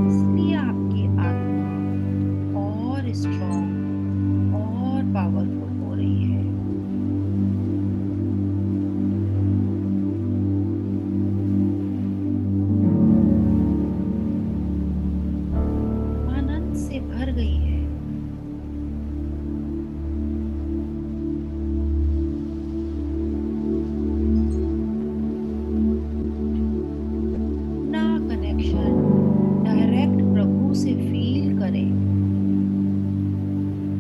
इसलिए आपकी आत्मा और स्ट्रॉन्ग और पावरफुल हो रही है। आनंद से भर गई है। अपना कनेक्शन डायरेक्ट प्रभु से फील करें।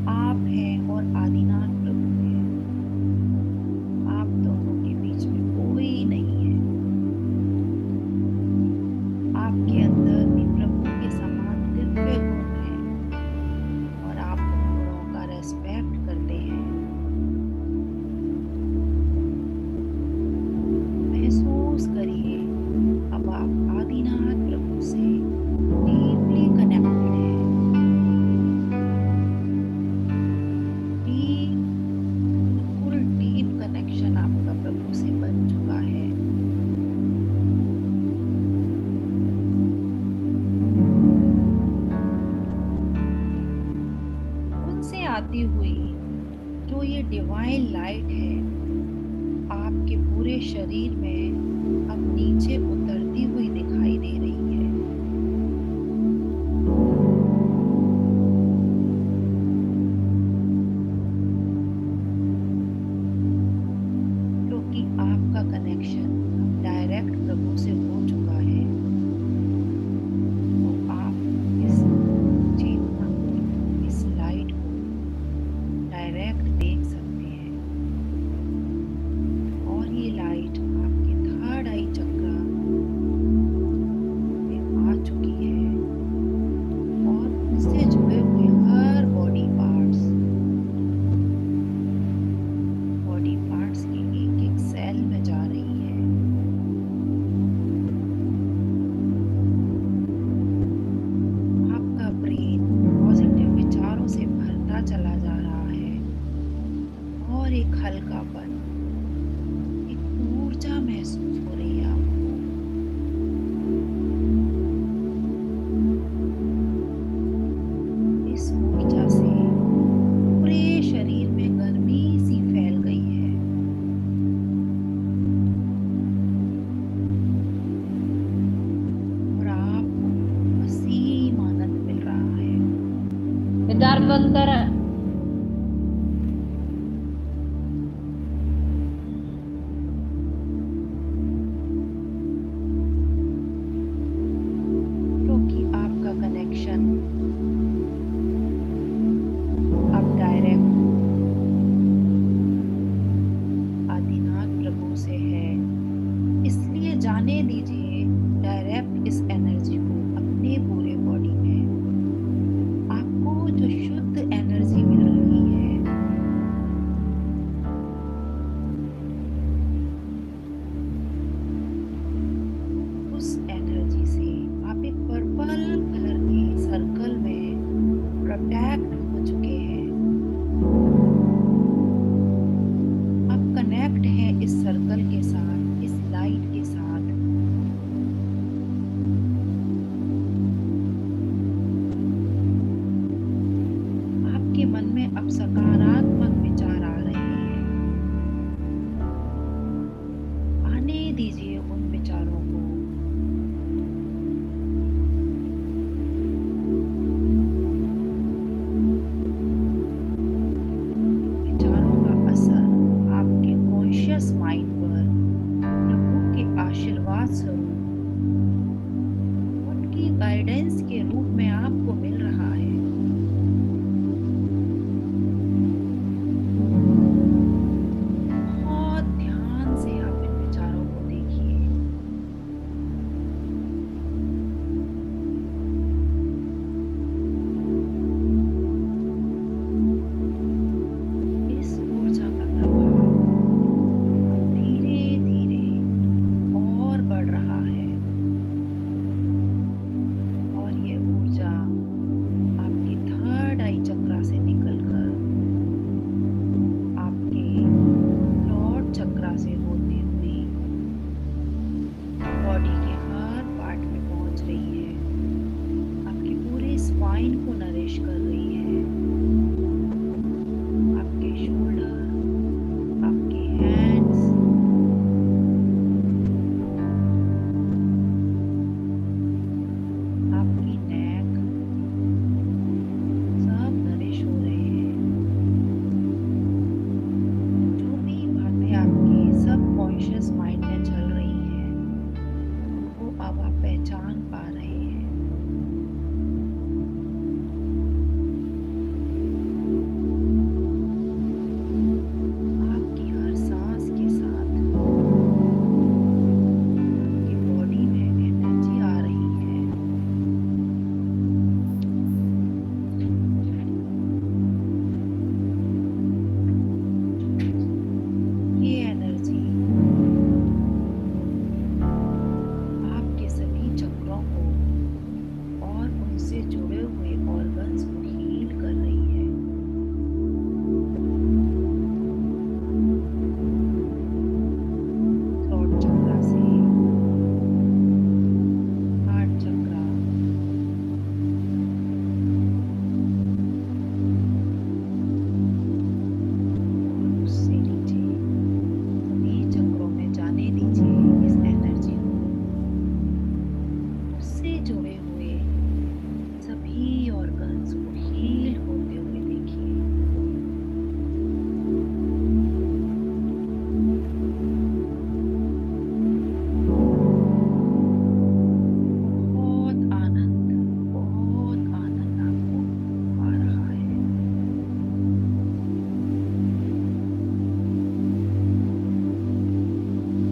आप हैं और आदिनाथ प्रभु हैं। आप दोनों के बीच में कोई नहीं है। आपके अंदर भी प्रभु के समान दिव्य गुण हैं और आप उन गुणों का रेस्पेक्ट करते हैं। महसूस करिए अब आप आदिनाथ प्रभु से डीपली कनेक्टेड हैं। डीप, बिल्कुल डीप कनेक्शन आपका प्रभु से बन चुका है। उनसे आती हुई जो ये डिवाइन लाइट है आपके पूरे शरीर में अब नीचे उतरती हुई दिखाई दे रही है। क्योंकि आपका कनेक्शन डायरेक्ट प्रभु से हो चुका है, तो आप इस चेतना को, इस लाइट को डायरेक्ट देख सकते हैं। और ये लाइट आपके थर्ड आई चक्र में आ चुकी है और उससे जुड़े हुए हर बॉडी पार्ट्स की एक एक सेल में जा रही है। आपका ब्रेन पॉजिटिव विचारों से भरता चला जा रहा है और एक हल्कापन, एक ऊर्जा महसूस हो रही है आपको। इस ऊर्जा से पूरे शरीर में गर्मी सी फैल गई है। और आपको असीम आनंद मिल रहा है। दार बंद कर। क्योंकि आपका कनेक्शन अब डायरेक्ट आदिनाथ प्रभु से है, इसलिए जाने दीजिए डायरेक्ट इस एनर्जी को अपने पूरे बॉडी में। आपको जो शुद्ध एनर्जी मिल रही है, उस एनर्जी से आप एक पर्पल कलर के सर्कल गाइडेंस के रूप में आपको मिल रहा है। बहुत ध्यान से आप इन विचारों को देखिए। इस ऊर्जा का प्रभाव धीरे धीरे और बढ़ रहा है और ये ऊर्जा आपकी थर्ड आई चक्रा से निकलकर आपके थ्रोट चक्रा से होती हुई बॉडी के हर पार्ट में पहुंच रही है। आपके पूरे स्पाइन को नरिश कर रही है। आपके शोल्डर, आपके हैंड्स, आपकी नेक सब नरिश हो रहे हैं। जो भी बातें आपके सबकॉन्शियस माइंड में चल रही हैं, वो अब आप पहचान पा रहे हैं। आपकी हर सांस के साथ आपकी बॉडी में एनर्जी आ रही है। ये एनर्जी आपके सभी चक्रों को और उनसे जुड़े हुए ऑर्गन्स को हील कर रही है। थ्रोट चक्रा से हार्ट चक्रा, और उससे नीचे सभी चक्रों में जाने दीजिए इस एनर्जी को। उससे जुड़े हुए सभी ऑर्गन्स को हील होते हुए देखिए। बहुत आनंद आपको आ रहा है।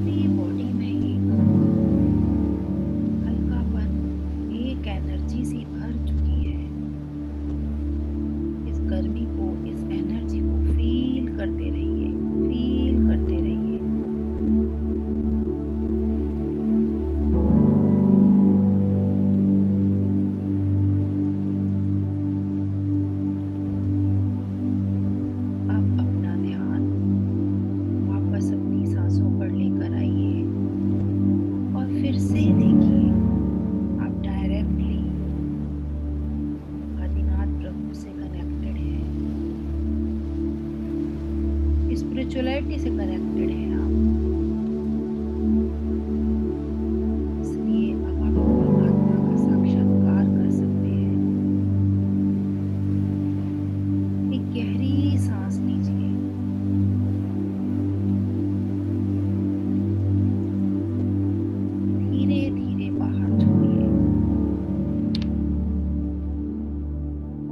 पूरी बॉडी में एक हल्कापन, एक एनर्जी सी भर चुकी है। इस गर्मी को, इस एनर्जी को फील करते रहिए, फील करते रहिए। अब अपना ध्यान वापस अपनी सांसों पर लेकर आइए और फिर से देखिए आप डायरेक्टली आदिनाथ प्रभु से कनेक्टेड हैं, स्पिरिचुअलिटी से कनेक्टेड हैं आप। इसलिए अब आप परमात्मा का साक्षात्कार कर सकते हैं। एक गहरी सांस लीजिए। धीरे धीरे बाहर छोड़िए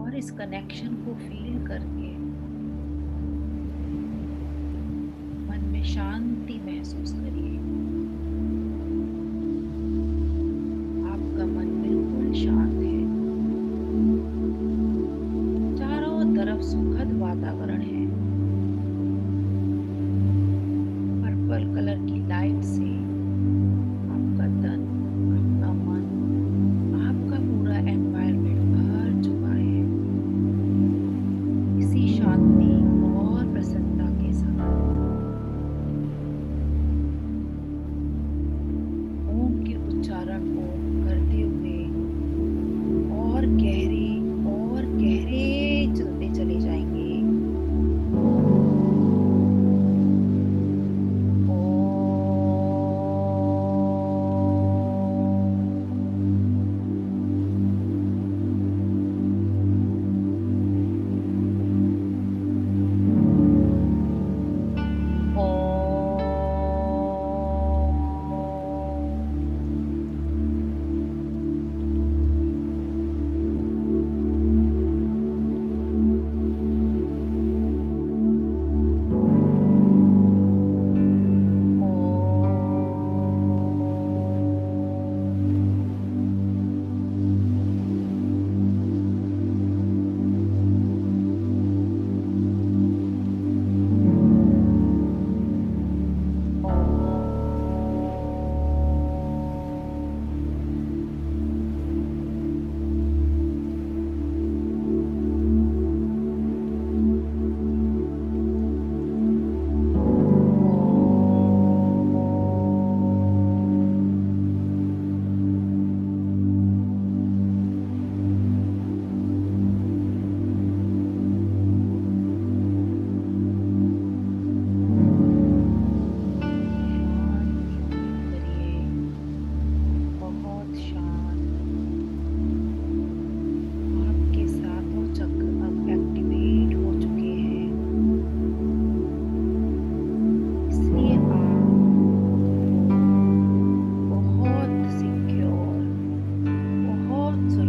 और इस कनेक्शन को फील करके मन में शांति महसूस करिए। आपका मन बिल्कुल शांत है। चारों तरफ सुखद वातावरण है। पर्पल कलर की लाइट से आपका तन, आपका मन, आपका पूरा एनवायरनमेंट भर चुका है इसी शांति और प्रसन्नता के साथ।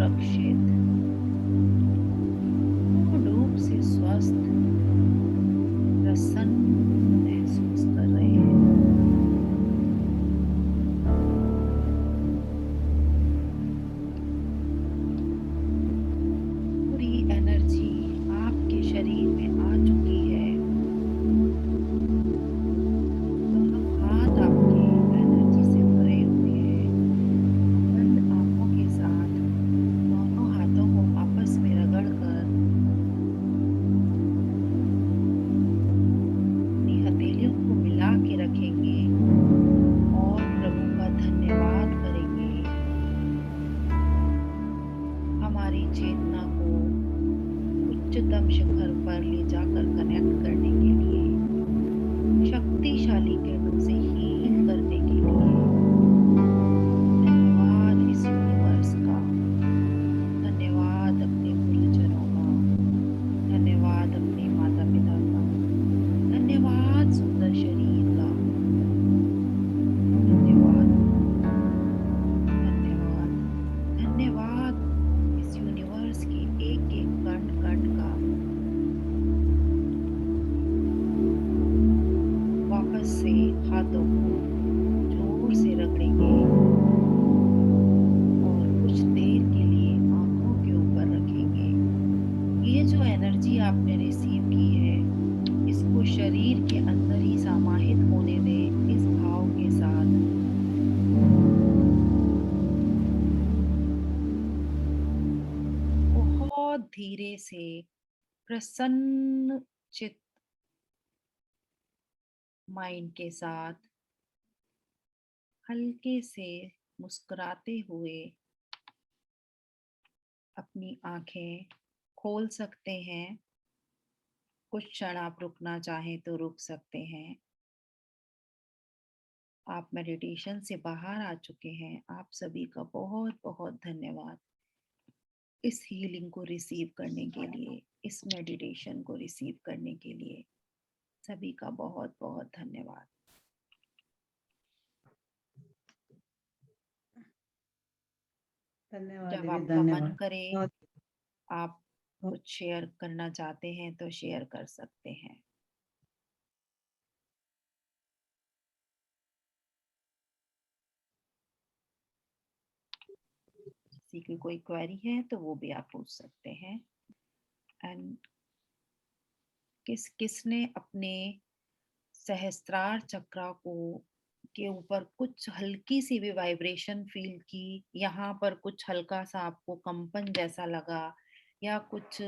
सुरक्षित, पूर्ण रूप से स्वस्थ, प्रसन्न महसूस कर रहे हैं। पूरी एनर्जी आपके शरीर में आ चुकी है। दोनों हाथ आपके एनर्जी से भरे हुए हैं। बंद आंखों के साथ दोनों हाथों को आपस में रगड़कर अपनी हथेलियों को मिला के रखेंगे और प्रभु का धन्यवाद करेंगे हमारी चेतना को उच्चतम शिखर पर ले जाकर कनेक्ट करने के लिए, शक्तिशाली किरणों से हील करने के लिए। धन्यवाद इस यूनिवर्स का, धन्यवाद अपने गुरुजनों का, धन्यवाद अपने माता पिता का, धन्यवाद सुंदर शरीर का, धन्यवाद, धन्यवाद, धन्यवाद इस यूनिवर्स के एक एक कण कण का। वापस से हाथों को जोर से रगड़ेंगे और कुछ देर के लिए आंखों के ऊपर रखेंगे। ये जो एनर्जी आपने रिसीव की है, इसको शरीर के अंदर ही समाहित होने दें इस भाव के साथ। बहुत धीरे से प्रसन्न चित्त माइंड के साथ हल्के से मुस्कुराते हुए अपनी आंखें खोल सकते हैं। कुछ क्षण आप रुकना चाहें तो रुक सकते हैं। आप मेडिटेशन से बाहर आ चुके हैं। आप सभी का बहुत बहुत धन्यवाद इस हीलिंग को रिसीव करने के लिए, इस मेडिटेशन को रिसीव करने के लिए। सभी का बहुत बहुत धन्यवाद। धन्यवाद जब दीदी, आपका मन धन्यवाद। करे, बहुत आप कुछ शेयर करना चाहते हैं तो शेयर कर सकते हैं। किसी की कोई क्वेरी है तो वो भी आप पूछ सकते हैं। एंड किसने अपने सहस्त्रार चक्रा को के ऊपर कुछ हल्की सी भी वाइब्रेशन फील की, यहाँ पर कुछ हल्का सा आपको कंपन जैसा लगा, या कुछ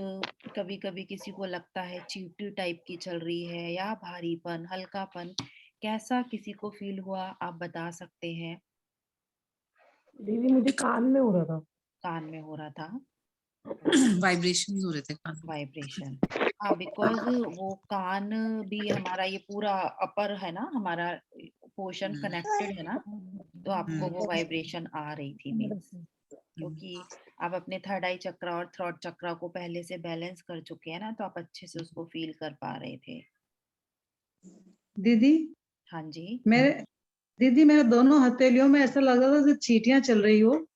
कभी कभी किसी को लगता है चींटी टाइप की चल रही है, या भारीपन, हल्कापन, कैसा किसी को फील हुआ, आप बता सकते हैं। दीदी मुझे कान में हो रहा था। कान में हो रहा था वाइब्रेशन हो रहे थे कान में। वाइब्रेशन? हाँ, बिकॉज वो कान भी हमारा ये पूरा अपर है ना, हमारा पोर्शन कनेक्टेड है ना, तो आपको वो वाइब्रेशन आ रही थी मीन्स, क्योंकि आप अपने थर्ड आई चक्रा और थ्रोट चक्रा को पहले से बैलेंस कर चुके हैं ना, तो आप अच्छे से उसको फील कर पा रहे थे। दीदी हाँ जी। मेरे दोनों हथेलियों में ऐसा लग रहा था जैसे चींटियां चल रही हो,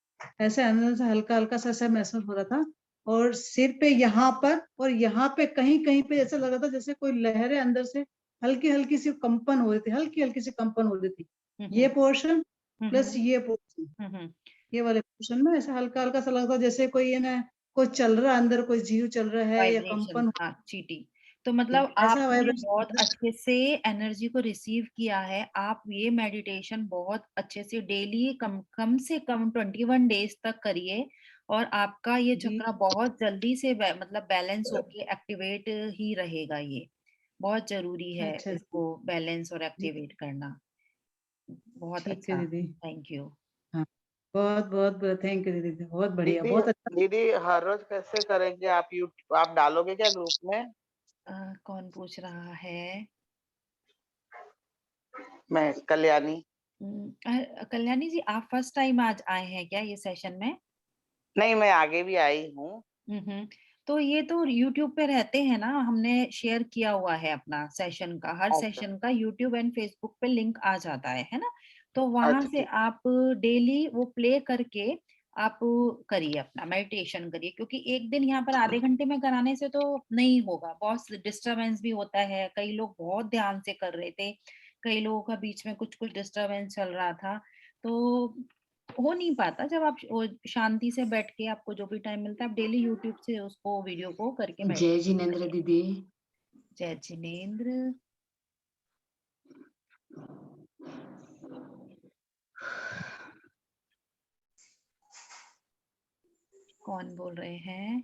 ऐसे अंदर से हल्का हल्का सा ऐसा महसूस हो रहा था। और सिर पे यहाँ पर और यहाँ पे कहीं कहीं पे ऐसा लग रहा था जैसे कोई लहरें अंदर से हल्की हल्की सी कंपन हो रही थी, हल्की हल्की सी कंपन हो रही थी। ये पोर्शन प्लस ये पोर्शन, ये वाले पोर्शन में ऐसा हल्का हल्का सा लगता जैसे कोई ना कोई चल रहा है अंदर, कोई जीव चल रहा है या वाइब्रेशन, कंपन। हाँ, चीटी। तो मतलब ऐसा आपने वाइब्रेशन बहुत अच्छे से एनर्जी को रिसीव किया है। आप ये मेडिटेशन बहुत अच्छे से डेली कम से कम 21 डेज तक करिए, और आपका ये जी। चक्रा बहुत जल्दी से मतलब बैलेंस होके एक्टिवेट ही रहेगा। ये बहुत जरूरी है अच्छा इसको बैलेंस और जी, एक्टिवेट करना। बहुत ठीक है अच्छा, दीदी। Thank you. हाँ, बहुत बहुत थैंक यू दीदी, बहुत बढ़िया, दीदी बहुत अच्छा। दीदी हर रोज कैसे करेंगे? आप डालोगे क्या ग्रुप में? कौन पूछ रहा है? मैं कल्याणी। कल्याणी जी, आप फर्स्ट टाइम आज आए हैं क्या ये सेशन में? नहीं, मैं आगे भी आई हूँ। तो ये तो YouTube पे रहते हैं ना, हमने शेयर किया हुआ है अपना सेशन का, हर अच्छा सेशन का YouTube एंड Facebook पे लिंक आ जाता है ना, तो वहां अच्छा, से ठीक। आप डेली वो प्ले करके आप करिए, अपना मेडिटेशन करिए, क्योंकि एक दिन यहाँ पर आधे घंटे में कराने से तो नहीं होगा, बहुत डिस्टरबेंस भी होता है। कई लोग बहुत ध्यान से कर रहे थे, कई लोगों का बीच में कुछ कुछ डिस्टरबेंस चल रहा था, तो हो नहीं पाता। जब आप शांति से बैठ के, आपको जो भी टाइम मिलता है, आप डेली यूट्यूब से उसको वीडियो को करके जय मेडिटेशन जिनेन्द्र करिए। दीदी। जय जिनेन्द्र। कौन बोल रहे हैं?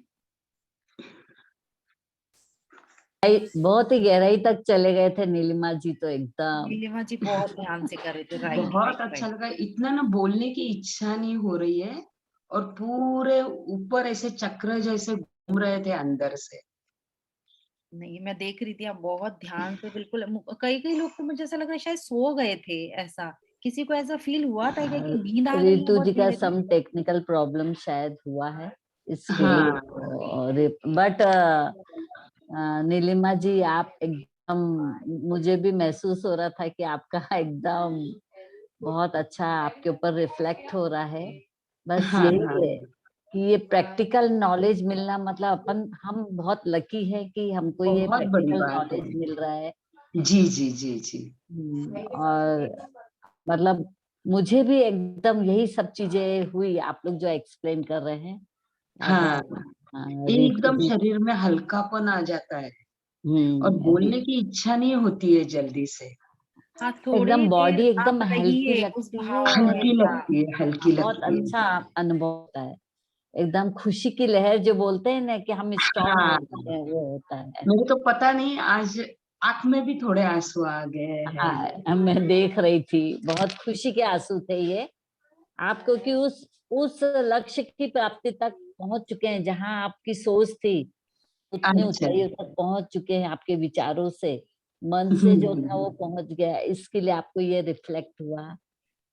बहुत ही गहराई तक चले गए थे नीलिमा जी, तो एकदम नीलिमा जी बहुत ध्यान से कर रहे थे। राइट बहुत राइट अच्छा राइट। लगा, इतना ना बोलने की इच्छा नहीं हो रही है और पूरे ऊपर ऐसे चक्र जैसे घूम रहे थे अंदर से। नहीं, मैं देख रही थी आप बहुत ध्यान से, बिल्कुल। कई कई लोग तो मुझे ऐसा लग रहा है शायद सो गए थे। ऐसा किसी को ऐसा फील हुआ था क्या कि नींद आ गई है रितु बहुत जी का धीरे धीरे? सम टेक्निकल प्रॉब्लम शायद हुआ है इसके लिए। हाँ और बट नीलिमा जी, आप एकदम, मुझे भी महसूस हो रहा था कि आपका एकदम बहुत अच्छा आपके ऊपर रिफ्लेक्ट हो रहा है। बस हाँ हाँ यही है कि ये प्रैक्टिकल नॉलेज मिलना, मतलब हम बहुत लकी है कि हमको ये बहुत बड़ी प्रैक्टिकल बात है। नॉलेज मिल रहा है। जी जी जी जी। और मतलब मुझे भी एकदम यही सब चीजें हुई, आप लोग जो एक्सप्लेन कर रहे हैं। और हाँ रितु एकदम जी, शरीर में हल्कापन आ जाता है और बोलने की इच्छा नहीं होती है जल्दी से। हाँ, थोड़ी एकदम देर बॉडी आप एकदम हल्की रहिए उस लगती है, भाव और में। हल्की हाँ, लगती है, हल्की बहुत लगती है। अच्छा अनुभव होता है। एकदम खुशी की लहर जो बोलते हैं ना, कि हम स्ट्रांग हो हाँ जाते हैं, वो होता है। मेरे तो पता नहीं आज आंख में भी थोड़े आंसू आ गए हैं। हाँ, मैं देख रही थी, बहुत खुशी के आंसू थे ये आपको, कि उस लक्ष्य की प्राप्ति तक पहुंच चुके हैं, जहां आपकी सोच थी उतनी अच्छा। ऊंचाइयों तक पहुंच चुके हैं। आपके विचारों से, मन से जो था वो हम्म। पहुंच गया, इसके लिए आपको ये रिफ्लेक्ट हुआ।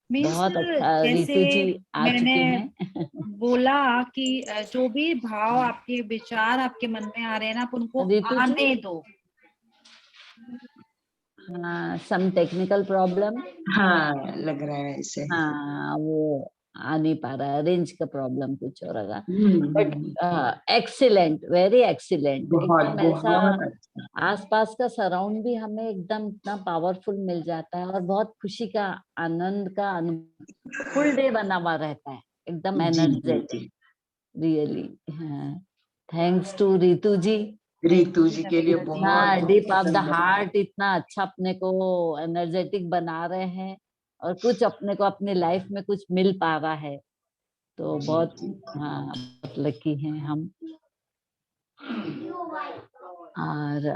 मीन्स बहुत अच्छा, जैसे रितु जी आ मैंने चुके हैं। बोला कि जो भी भाव, आपके विचार आपके मन में आ रहे हैं ना, आप उनको रितु जी, आने दो। हाँ, सम टेक्निकल प्रॉब्लम। हाँ लग रहा है ऐसे। हाँ, वो आ नहीं पा रहा है, रेंज का प्रॉब्लम कुछ हो रहा। But hmm. Excellent, very excellent, बहुत एकदम ऐसा बहुत अच्छा। आसपास का सराउंड भी हमें एकदम इतना पावरफुल मिल जाता है, और बहुत खुशी का, आनंद का फुल डे बना हुआ रहता है, एकदम जी जी एनर्जेटिक, जी। Really. Thanks to Ritu ji. Ritu ji के लिए रवीना जी, इतना बहुत डीप बहुत ऑफ द धन्यवाद। हार्ट, इतना अच्छा अपने को एनर्जेटिक बना रहे हैं, और कुछ अपने को अपनी लाइफ में कुछ मिल पा रहा है, तो जी बहुत, जी। हाँ, बहुत लकी हैं हम। और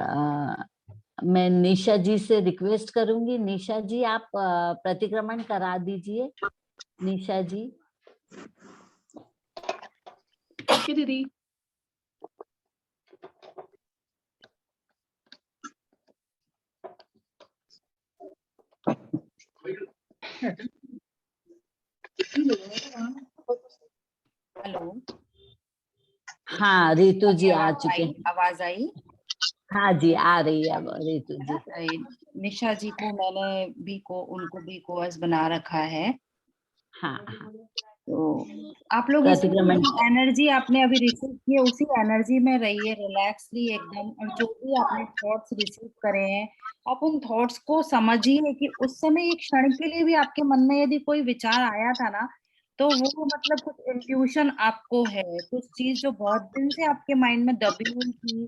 मैं निशा जी से रिक्वेस्ट करूंगी, निशा जी आप प्रतिक्रमण करा दीजिए। निशा जी, ओके दीदी। हेलो। हाँ, रितु जी आ आवाज चुके आई? हैं। आवाज आई? हाँ जी, आ रही है अब रितु है जी। ना? निशा जी को मैंने भी को उनको भी कोर्स बना रखा है। हाँ हाँ, तो आप लोग इसी प्रतिक्रमण। जो एनर्जी आपने अभी रिसीव की है, उसी एनर्जी में रहिए, रिलैक्सली एकदम। और जो भी आपने थॉट्स रिसीव करे हैं, आप उन थॉट्स को समझिए कि उस समय एक क्षण के लिए भी आपके मन में यदि कोई विचार आया था ना, तो वो मतलब कुछ इंट्यूशन आपको है, कुछ चीज जो बहुत दिन से आपके माइंड में दबी हुई थी,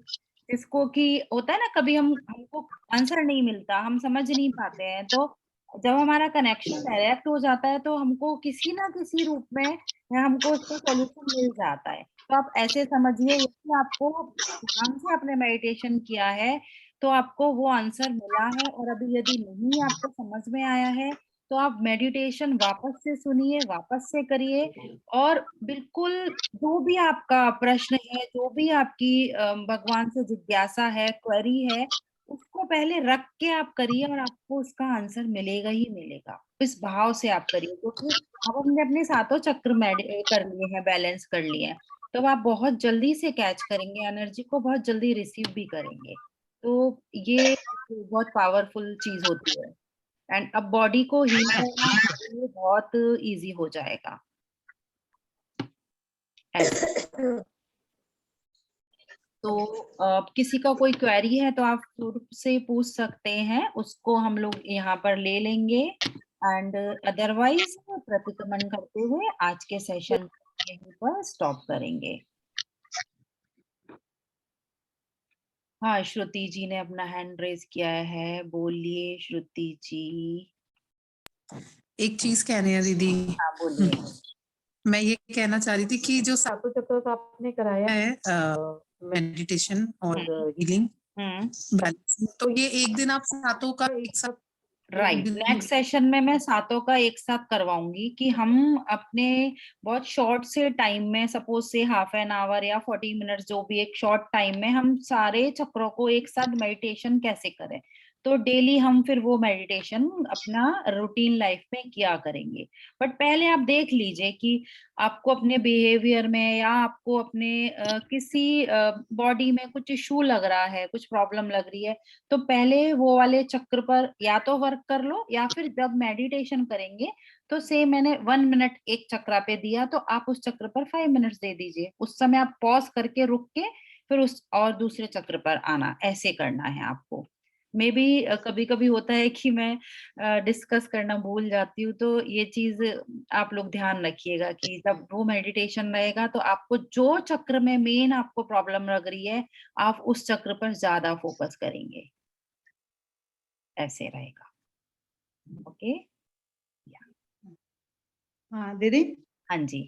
जिसको कि होता है ना, कभी हमको आंसर नहीं मिलता, हम समझ नहीं पाते हैं, तो जब हमारा कनेक्शन डायरेक्ट हो जाता है, तो हमको किसी ना किसी रूप में या हमको उसका सॉल्यूशन मिल जाता है। तो आप ऐसे समझिए, यदि आपको ध्यान से आपने मेडिटेशन किया है, तो आपको वो आंसर मिला है। और अभी यदि नहीं आपको समझ में आया है, तो आप मेडिटेशन वापस से सुनिए, वापस से करिए, और बिल्कुल जो भी आपका प्रश्न है, जो भी आपकी भगवान से जिज्ञासा है, क्वेरी है, उसको पहले रख के आप करिए, और आपको उसका आंसर मिलेगा ही मिलेगा। इस भाव से आप करिए, क्योंकि अब हमने अपने सातों चक्र कर लिए हैं, बैलेंस कर लिए हैं, तो आप बहुत जल्दी से कैच करेंगे, एनर्जी को बहुत जल्दी रिसीव भी करेंगे। तो ये बहुत पावरफुल चीज होती है। एंड अब बॉडी को हील करना आपके लिए बहुत इजी हो जाएगा। तो किसी का कोई क्वेरी है तो आप ग्रुप से पूछ सकते हैं, उसको हम लोग यहाँ पर ले लेंगे। एंड अदरवाइज प्रतिक्रमण करते हुए आज के सेशन यहीं पर स्टॉप करेंगे। हाँ, श्रुति जी ने अपना हैंड रेज किया है, बोलिए श्रुति जी। एक चीज कहनी है दीदी। हाँ बोलिए। मैं ये कहना चाह रही थी कि जो सातों चक्र का आपने कराया है मेडिटेशन और हीलिंग बैलेंसिंग, तो ये एक दिन आप सातों का एक साथ राइट, नेक्स्ट सेशन में मैं सातों का एक साथ करवाऊंगी कि हम अपने बहुत शॉर्ट से टाइम में, सपोज से हाफ एन आवर या 40 मिनट्स, जो भी एक शॉर्ट टाइम में हम सारे चक्रों को एक साथ मेडिटेशन कैसे करें। तो डेली हम फिर वो मेडिटेशन अपना रूटीन लाइफ में किया करेंगे। बट पहले आप देख लीजिए कि आपको अपने बिहेवियर में या आपको अपने किसी बॉडी में कुछ इशू लग रहा है, कुछ प्रॉब्लम लग रही है, तो पहले वो वाले चक्र पर या तो वर्क कर लो, या फिर जब मेडिटेशन करेंगे तो से मैंने 1 मिनट एक चक्र पे दिया तो आप उस चक्र पर 5 मिनट्स दे दीजिए। उस समय आप पॉज करके रुक के फिर उस और दूसरे चक्र पर आना, ऐसे करना है आपको। मे बी कभी कभी होता है कि मैं डिस्कस करना भूल जाती हूँ, तो ये चीज आप लोग ध्यान रखिएगा कि जब वो मेडिटेशन रहेगा तो आपको जो चक्र में मेन आपको प्रॉब्लम लग रही है, आप उस चक्र पर ज्यादा फोकस करेंगे, ऐसे रहेगा। ओके। हाँ दीदी। हाँ जी।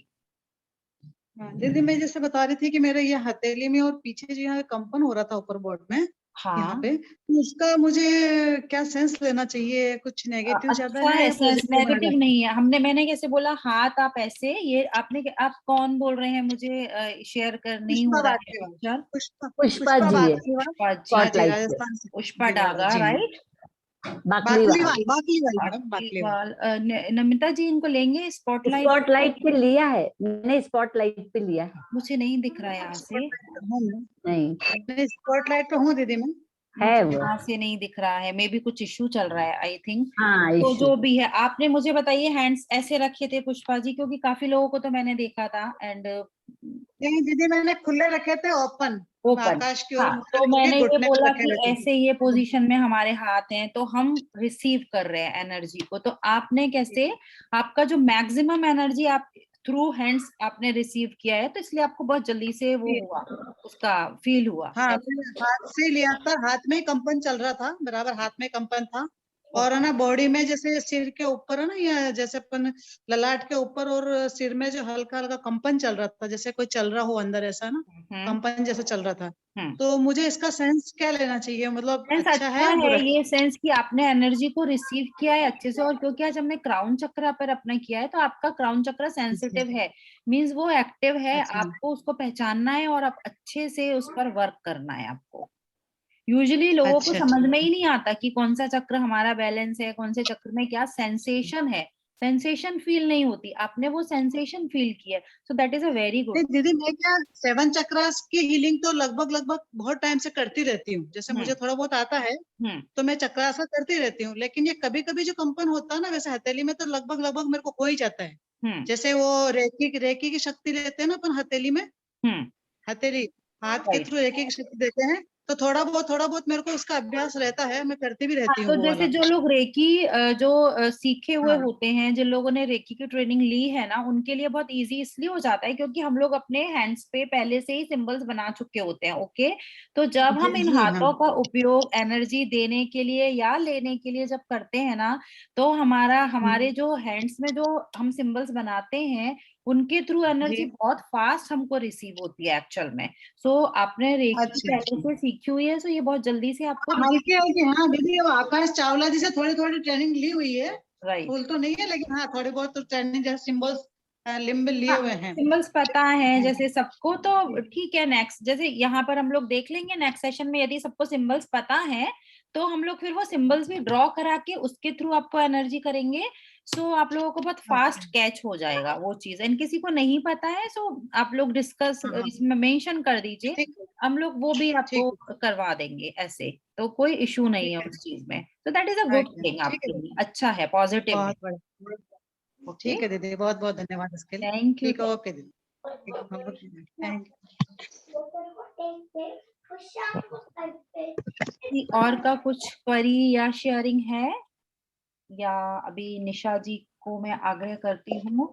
हाँ दीदी, मैं जैसे बता रही थी कि मेरे ये हथेली में और पीछे जो यहाँ कंपन हो रहा था ऊपर बॉड में, यहाँ हाँ, पे, तो उसका मुझे क्या सेंस लेना चाहिए? कुछ नेगेटिव ज्यादा अच्छा है है, या पॉजिटिव होने नेगेटिव लगा? नहीं है। मैंने कैसे बोला, हाथ आप ऐसे, ये आपने, आप कौन बोल रहे हैं, मुझे शेयर कर नहीं हो पुष्पा रहा है बाटलीवाल। पिक्चर। पुष्पा पुष्पा जी है, बाटलीवाल। पुष्पा जी, हाँ जी, स्पॉटलाइट पे, राजस्थान से। पुष्पा जी हाँ, डागा, जी हाँ। राइट। बाकलीवाल। बाकलीवाल मैडम, बाकलीवाल। नमिता जी, इनको लेंगे स्पॉटलाइट। स्पॉटलाइट पे लिया है मैंने, स्पॉटलाइट पे लिया है। मुझे नहीं दिख रहा है यहाँ से, स्पॉटलाइट पे हूँ मैं। नहीं मैं स्पॉटलाइट पे हूँ दीदी मैं। है मुझे वो। यहाँ से नहीं दिख रहा है, मे बी कुछ इश्यू चल रहा है, आई थिंक। हाँ तो इशू। जो भी है, आपने मुझे बताइए, हैंड्स ऐसे रखे थे पुष्पा जी, क्योंकि काफी लोगों को तो मैंने देखा था। एंड नहीं दीदी, मैंने खुले रखे थे, ओपन ओपन। आकाश की ओर हाँ, मुंह तो करके मैंने ये घुटने पे बोला रखे कि रहते थे। ऐसे ये पोजीशन में हमारे हाथ हैं, तो हम रिसीव कर रहे हैं एनर्जी को। तो आपने कैसे, आपका जो मैक्सिमम एनर्जी आप थ्रू हैंड्स आपने रिसीव किया है, तो इसलिए आपको बहुत जल्दी से वो हुआ, उसका फील हुआ। हाँ, मैंने हाथ से लिया था, हाथ में ही कंपन चल रहा था, बराबर हाथ में कंपन था। और है ना, बॉडी में जैसे सिर के ऊपर है ना, या जैसे अपन ललाट के ऊपर और सिर में जो हल्का हल्का कंपन चल रहा था, जैसे कोई चल रहा हो अंदर, ऐसा ना कंपन जैसे चल रहा था। तो मुझे इसका सेंस क्या लेना चाहिए, मतलब सेंस अच्छा है अच्छा या बुरा है, ये सेंस कि आपने एनर्जी को रिसीव किया है अच्छे से। और क्योंकि आज हमने क्राउन चक्र पर अपना किया है, तो आपका क्राउन चक्र सेंसिटिव है, मींस वो एक्टिव है। अच्छा। आपको उसको पहचानना है और आप अच्छे से उस पर वर्क करना है आपको। यूजुअली लोगों को अच्छा समझ ठीक में है। ही नहीं आता कि कौन सा चक्र हमारा बैलेंस है, कौन से चक्र में क्या सेंसेशन है। सेंसेशन फील नहीं होती, आपने वो सेंसेशन फील किया, so that is a very नहीं गुड। दीदी, मैं क्या 7 चक्रास की हीलिंग तो लगभग लगभग बहुत टाइम से करती रहती हूँ, जैसे मुझे थोड़ा बहुत आता है, तो मैं चक्रासन करती रहती हूँ। लेकिन ये कभी कभी जो कंपन होता है ना, वैसे हथेली में तो लगभग लगभग मेरे को हो ही जाता है। जैसे वो रेकी की शक्ति लेते हैं ना अपन हथेली में, हथेली हाथ के राइट। थ्रू रेकी की शक्ति देते हैं, तो थोड़ा बहुत मेरे को उसका अभ्यास रहता है, मैं करती भी हाँ, रहती हूँ तो वो जैसे वाला। जो लोग रेकी सीखे हुए हाँ होते हैं, जिन लोगों ने रेकी की ट्रेनिंग ली है ना, उनके लिए बहुत इजी इसलिए हो जाता है क्योंकि हम लोग अपने हैंड्स पे पहले से ही सिंबल्स बना चुके होते हैं। ओके, तो जब जी हम इन जी हाँ। हाथों का उपयोग एनर्जी देने के लिए या लेने के लिए जब करते हैं ना, तो हमारे जो हैंड्स में जो हम सिंबल्स बनाते हैं, उनके थ्रू एनर्जी जी बहुत फास्ट हमको रिसीव होती है एक्चुअल में। सो आपने रेकी अच्छा पहले अच्छा। से सीखी हुई है, सो ये बहुत जल्दी से आपको हल्की हल्की, हाँ दीदी, वो आकाश चावला जी से थोड़ी थोड़ी ट्रेनिंग ली हुई है, राइट। फुल तो नहीं है, लेकिन हाँ थोड़ी बहुत तो ट्रेनिंग, जैसे सिंबल्स लिम्ब लिए हाँ, हुए हैं। सिंबल्स पता है हाँ, जैसे सबको, तो ठीक है। नेक्स्ट, जैसे यहाँ पर हम लोग देख लेंगे नेक्स्ट सेशन में, यदि सबको सिंबल्स पता है तो हम लोग फिर वो सिंबल्स भी ड्रॉ करा के उसके थ्रू आपको एनर्जी करेंगे। सो आप लोगों को बहुत फास्ट अच्छा कैच हो जाएगा वो चीज। एंड किसी को नहीं पता है, सो आप लोग डिस्कस हाँ हाँ, इसमें मेंशन कर दीजिए, ठीक है हम लोग वो भी आपको ठीक है करवा देंगे ऐसे। तो कोई इशू नहीं ठीक है है उस चीज में, तो दैट इज अ गुड अच्छा, थिंग ठीक है आपके दीदी, लिए, अच्छा है, पॉजिटिव है। बहुत बढ़िया, ओके, ठीक है दीदी, बहुत बहुत धन्यवाद इसके लिए। Thank you. ठीक है, ओके दीदी। थैंक किसी और का कुछ क्वेरी या शेयरिंग है, या अभी निशा जी को मैं आग्रह करती हूँ।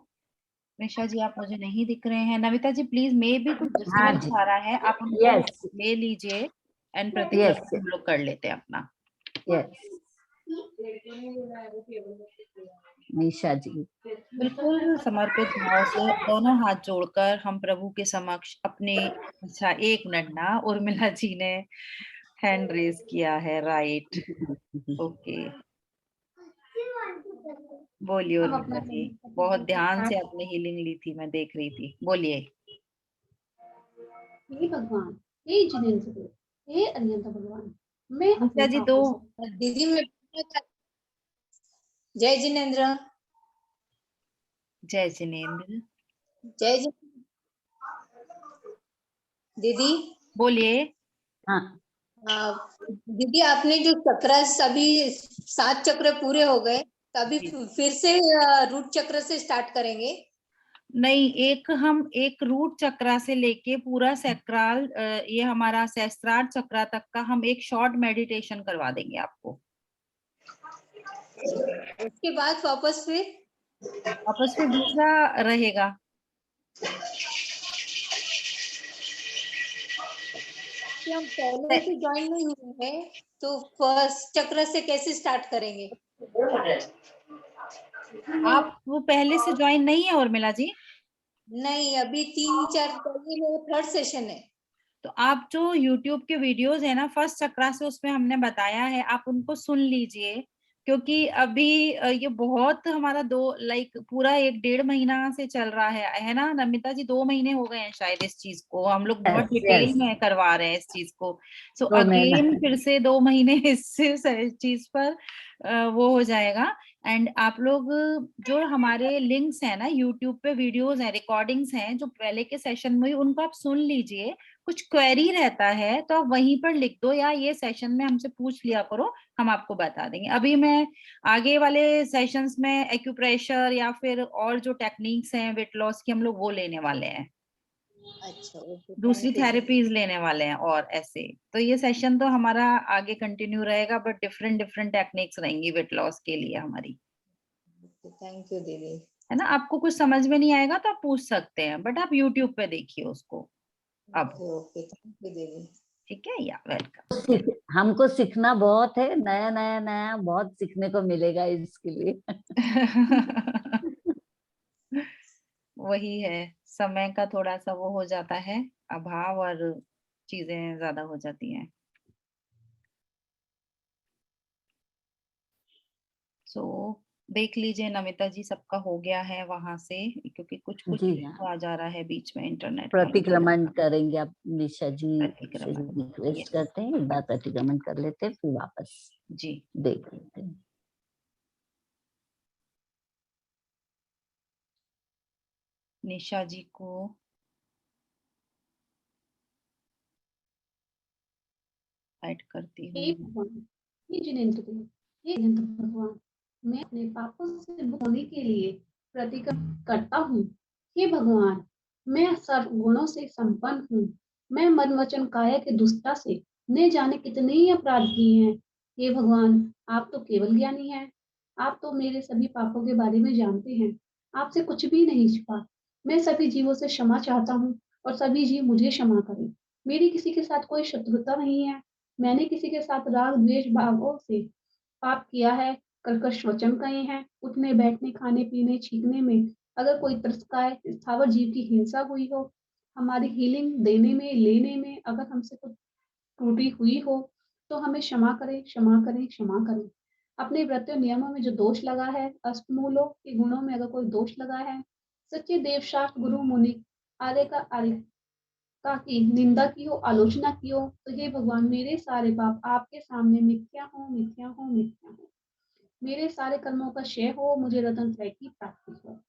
निशा जी आप मुझे नहीं दिख रहे हैं। नमिता जी प्लीज, मे भी कुछ हाँ डिस्टर्ब जी, आ रहा है, आप उनको यस ले लीजिए एंड यस प्रतिक्रमण हम लोग कर लेते हैं अपना। यस निशा जी। बिल्कुल समर्पित भाव से दोनों हाथ जोड़कर हम प्रभु के समक्ष अपने, अच्छा 1 मिनट ना, उर्मिला जी ने हैंड रेज किया है, राइट, ओके, बोलिए उर्मिला जी। बहुत ध्यान से आपने हीलिंग ली थी, मैं देख रही थी, बोलिए। हे भगवान, हे जिनेंद्र देव, हे अनंत भगवान, मैं निशा अपने जी पापों दो, से दीदी मैं जय जिनेन्द्र। जय जिनेन्द्र, जय जि दीदी। बोलिए। हाँ दीदी आपने जो चक्र, सभी 7 चक्र पूरे हो गए, तभी फिर से रूट चक्र से स्टार्ट करेंगे। नहीं, हम एक रूट चक्रा से लेके पूरा सैक्राल, ये हमारा सहस्त्रार चक्रा तक का हम एक शॉर्ट मेडिटेशन करवा देंगे आपको। उसके बाद वापस फिर दूसरा रहेगा। कि हम पहले से ज्वाइन नहीं हुए हैं, तो फर्स्ट चक्र से कैसे स्टार्ट करेंगे? आप वो पहले से ज्वाइन नहीं है उर्मिला जी? नहीं, अभी 3-4 मेरा 3rd सेशन है। तो आप जो YouTube के वीडियोस है ना फर्स्ट चक्रा से, उसमें हमने बताया है, आप उनको सुन लीजिए, क्योंकि अभी ये बहुत हमारा पूरा 1-1.5 महीना से चल रहा है ना नमिता जी? 2 महीने हो गए हैं शायद इस चीज को, हम लोग बहुत यस डिटेल यस में करवा रहे हैं इस चीज को। सो तो मैं अगेन फिर से 2 महीने इस चीज पर वो हो जाएगा। एंड आप लोग जो हमारे लिंक्स है ना यूट्यूब पे, वीडियोस हैं, रिकॉर्डिंग्स हैं जो पहले के सेशन में, उनको आप सुन लीजिए। कुछ क्वेरी रहता है तो आप वहीं पर लिख दो, या ये सेशन में हमसे पूछ लिया करो, हम आपको बता देंगे। अभी मैं आगे वाले सेशंस में एक्यूप्रेशर या फिर और जो टेक्निक्स हैं वेट लॉस की, हम लोग वो लेने वाले हैं, अच्छा, ओके, दूसरी थैंक यू। थेरेपीज लेने वाले हैं और ऐसे। तो ये सेशन तो हमारा आगे कंटिन्यू रहेगा, बट डिफरेंट डिफरेंट टेक्निक्स रहेंगी वेट लॉस के लिए हमारी, थैंक यू दीदी। है ना? आपको कुछ समझ में नहीं आएगा तो आप पूछ सकते हैं, बट आप यूट्यूब पे देखिए उसको अब, ओके, थैंक यू दीदी। ठीक है? या वेलकम। हमको सीखना बहुत है, नया नया नया बहुत सीखने को मिलेगा इसके लिए। वही है, समय का थोड़ा सा वो हो जाता है अभाव, और चीजें ज्यादा हो जाती हैं। सो देख लीजिए नमिता जी, सबका हो गया है वहां से, क्योंकि कुछ कुछ जी इशू आ जा रहा है बीच में इंटरनेट का। प्रतिक्रमण करेंगे आप निशा जी से प्रतिक्रमण, रिक्वेस्ट yes, करते हैं, एक बार प्रतिक्रमण कर लेते हैं, फिर वापस जी। देख लेते हैं। निशा जी को ऐड करती हे हूँ। भगवान, हे जिनेंद्र देव, हे अनंत भगवान, मैं अपने पापों से मुक्त होने के लिए प्रतिक्रमण करता हूँ। हे भगवान, मैं सर्व गुणों से संपन्न हूँ। मैं मन वचन काया के दुष्टता से न जाने कितने ही अपराध किए हैं। हे भगवान, आप तो केवल ज्ञानी हैं। आप तो मेरे सभी पापों के बारे में जानते हैं। आपसे कुछ भी नहीं छिपा। मैं सभी जीवों से क्षमा चाहता हूँ और सभी जीव मुझे क्षमा करें। मेरी किसी के साथ कोई शत्रुता नहीं है। मैंने किसी के साथ राग द्वेष भावों से पाप किया है, कर्कश वचन कहे हैं, उठने बैठने खाने पीने छींकने में अगर कोई तरसकाए, स्थावर जीव की हिंसा हुई हो, हमारी हीलिंग देने में लेने में अगर हमसे कुछ त्रुटि हुई हो, तो हमें क्षमा करें, क्षमा करें, क्षमा करें। अपने व्रत नियमों में जो दोष लगा है, अष्टमूलों के गुणों में अगर कोई दोष लगा है, सच्चे देव शास्त्र गुरु मुनि आर्य का की निंदा की हो, आलोचना की हो, तो हे भगवान, मेरे सारे पाप आपके सामने मिथ्या हो, मिथ्या हो, मिथ्या हो। मेरे सारे कर्मों का क्षय हो, मुझे रतन त्रय की प्राप्ति हो।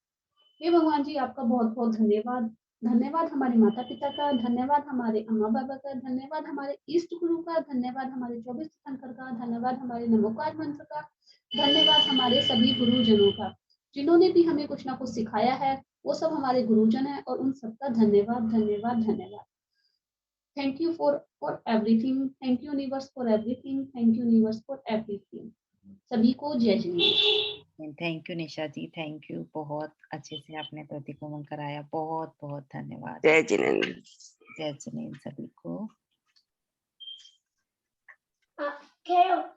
हे भगवान जी, आपका बहुत बहुत धन्यवाद। धन्यवाद हमारे माता पिता का, धन्यवाद हमारे अम्मा बाबा का, धन्यवाद हमारे इष्ट गुरु का, धन्यवाद हमारे 24 तीर्थंकर का, धन्यवाद हमारे नमोकार मंत्र का, धन्यवाद हमारे सभी गुरुजनों का। जिन्होंने भी हमें कुछ ना कुछ सिखाया है, वो सब हमारे गुरुजन है और उन सबका धन्यवाद धन्यवाद धन्यवाद। Thank you for everything, thank you universe for everything, thank you universe for everything. सभी को जय Jinendra. Thank you Nisha ji, thank you, बहुत अच्छे से आपने प्रतिकोमल कराया, बहुत बहुत धन्यवाद। जय जिनेंद्र। जय जिनेंद्र सभी को।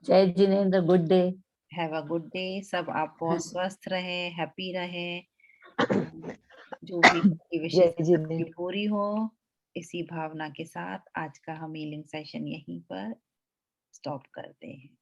जय Jinendra, good day. Have a good day. सब आप बहुत स्वस्थ रहे, हैप्पी रहे, जो भी विशेष तकलीफ हो रही हो, इसी भावना के साथ आज का हम हीलिंग सेशन यहीं पर स्टॉप करते हैं।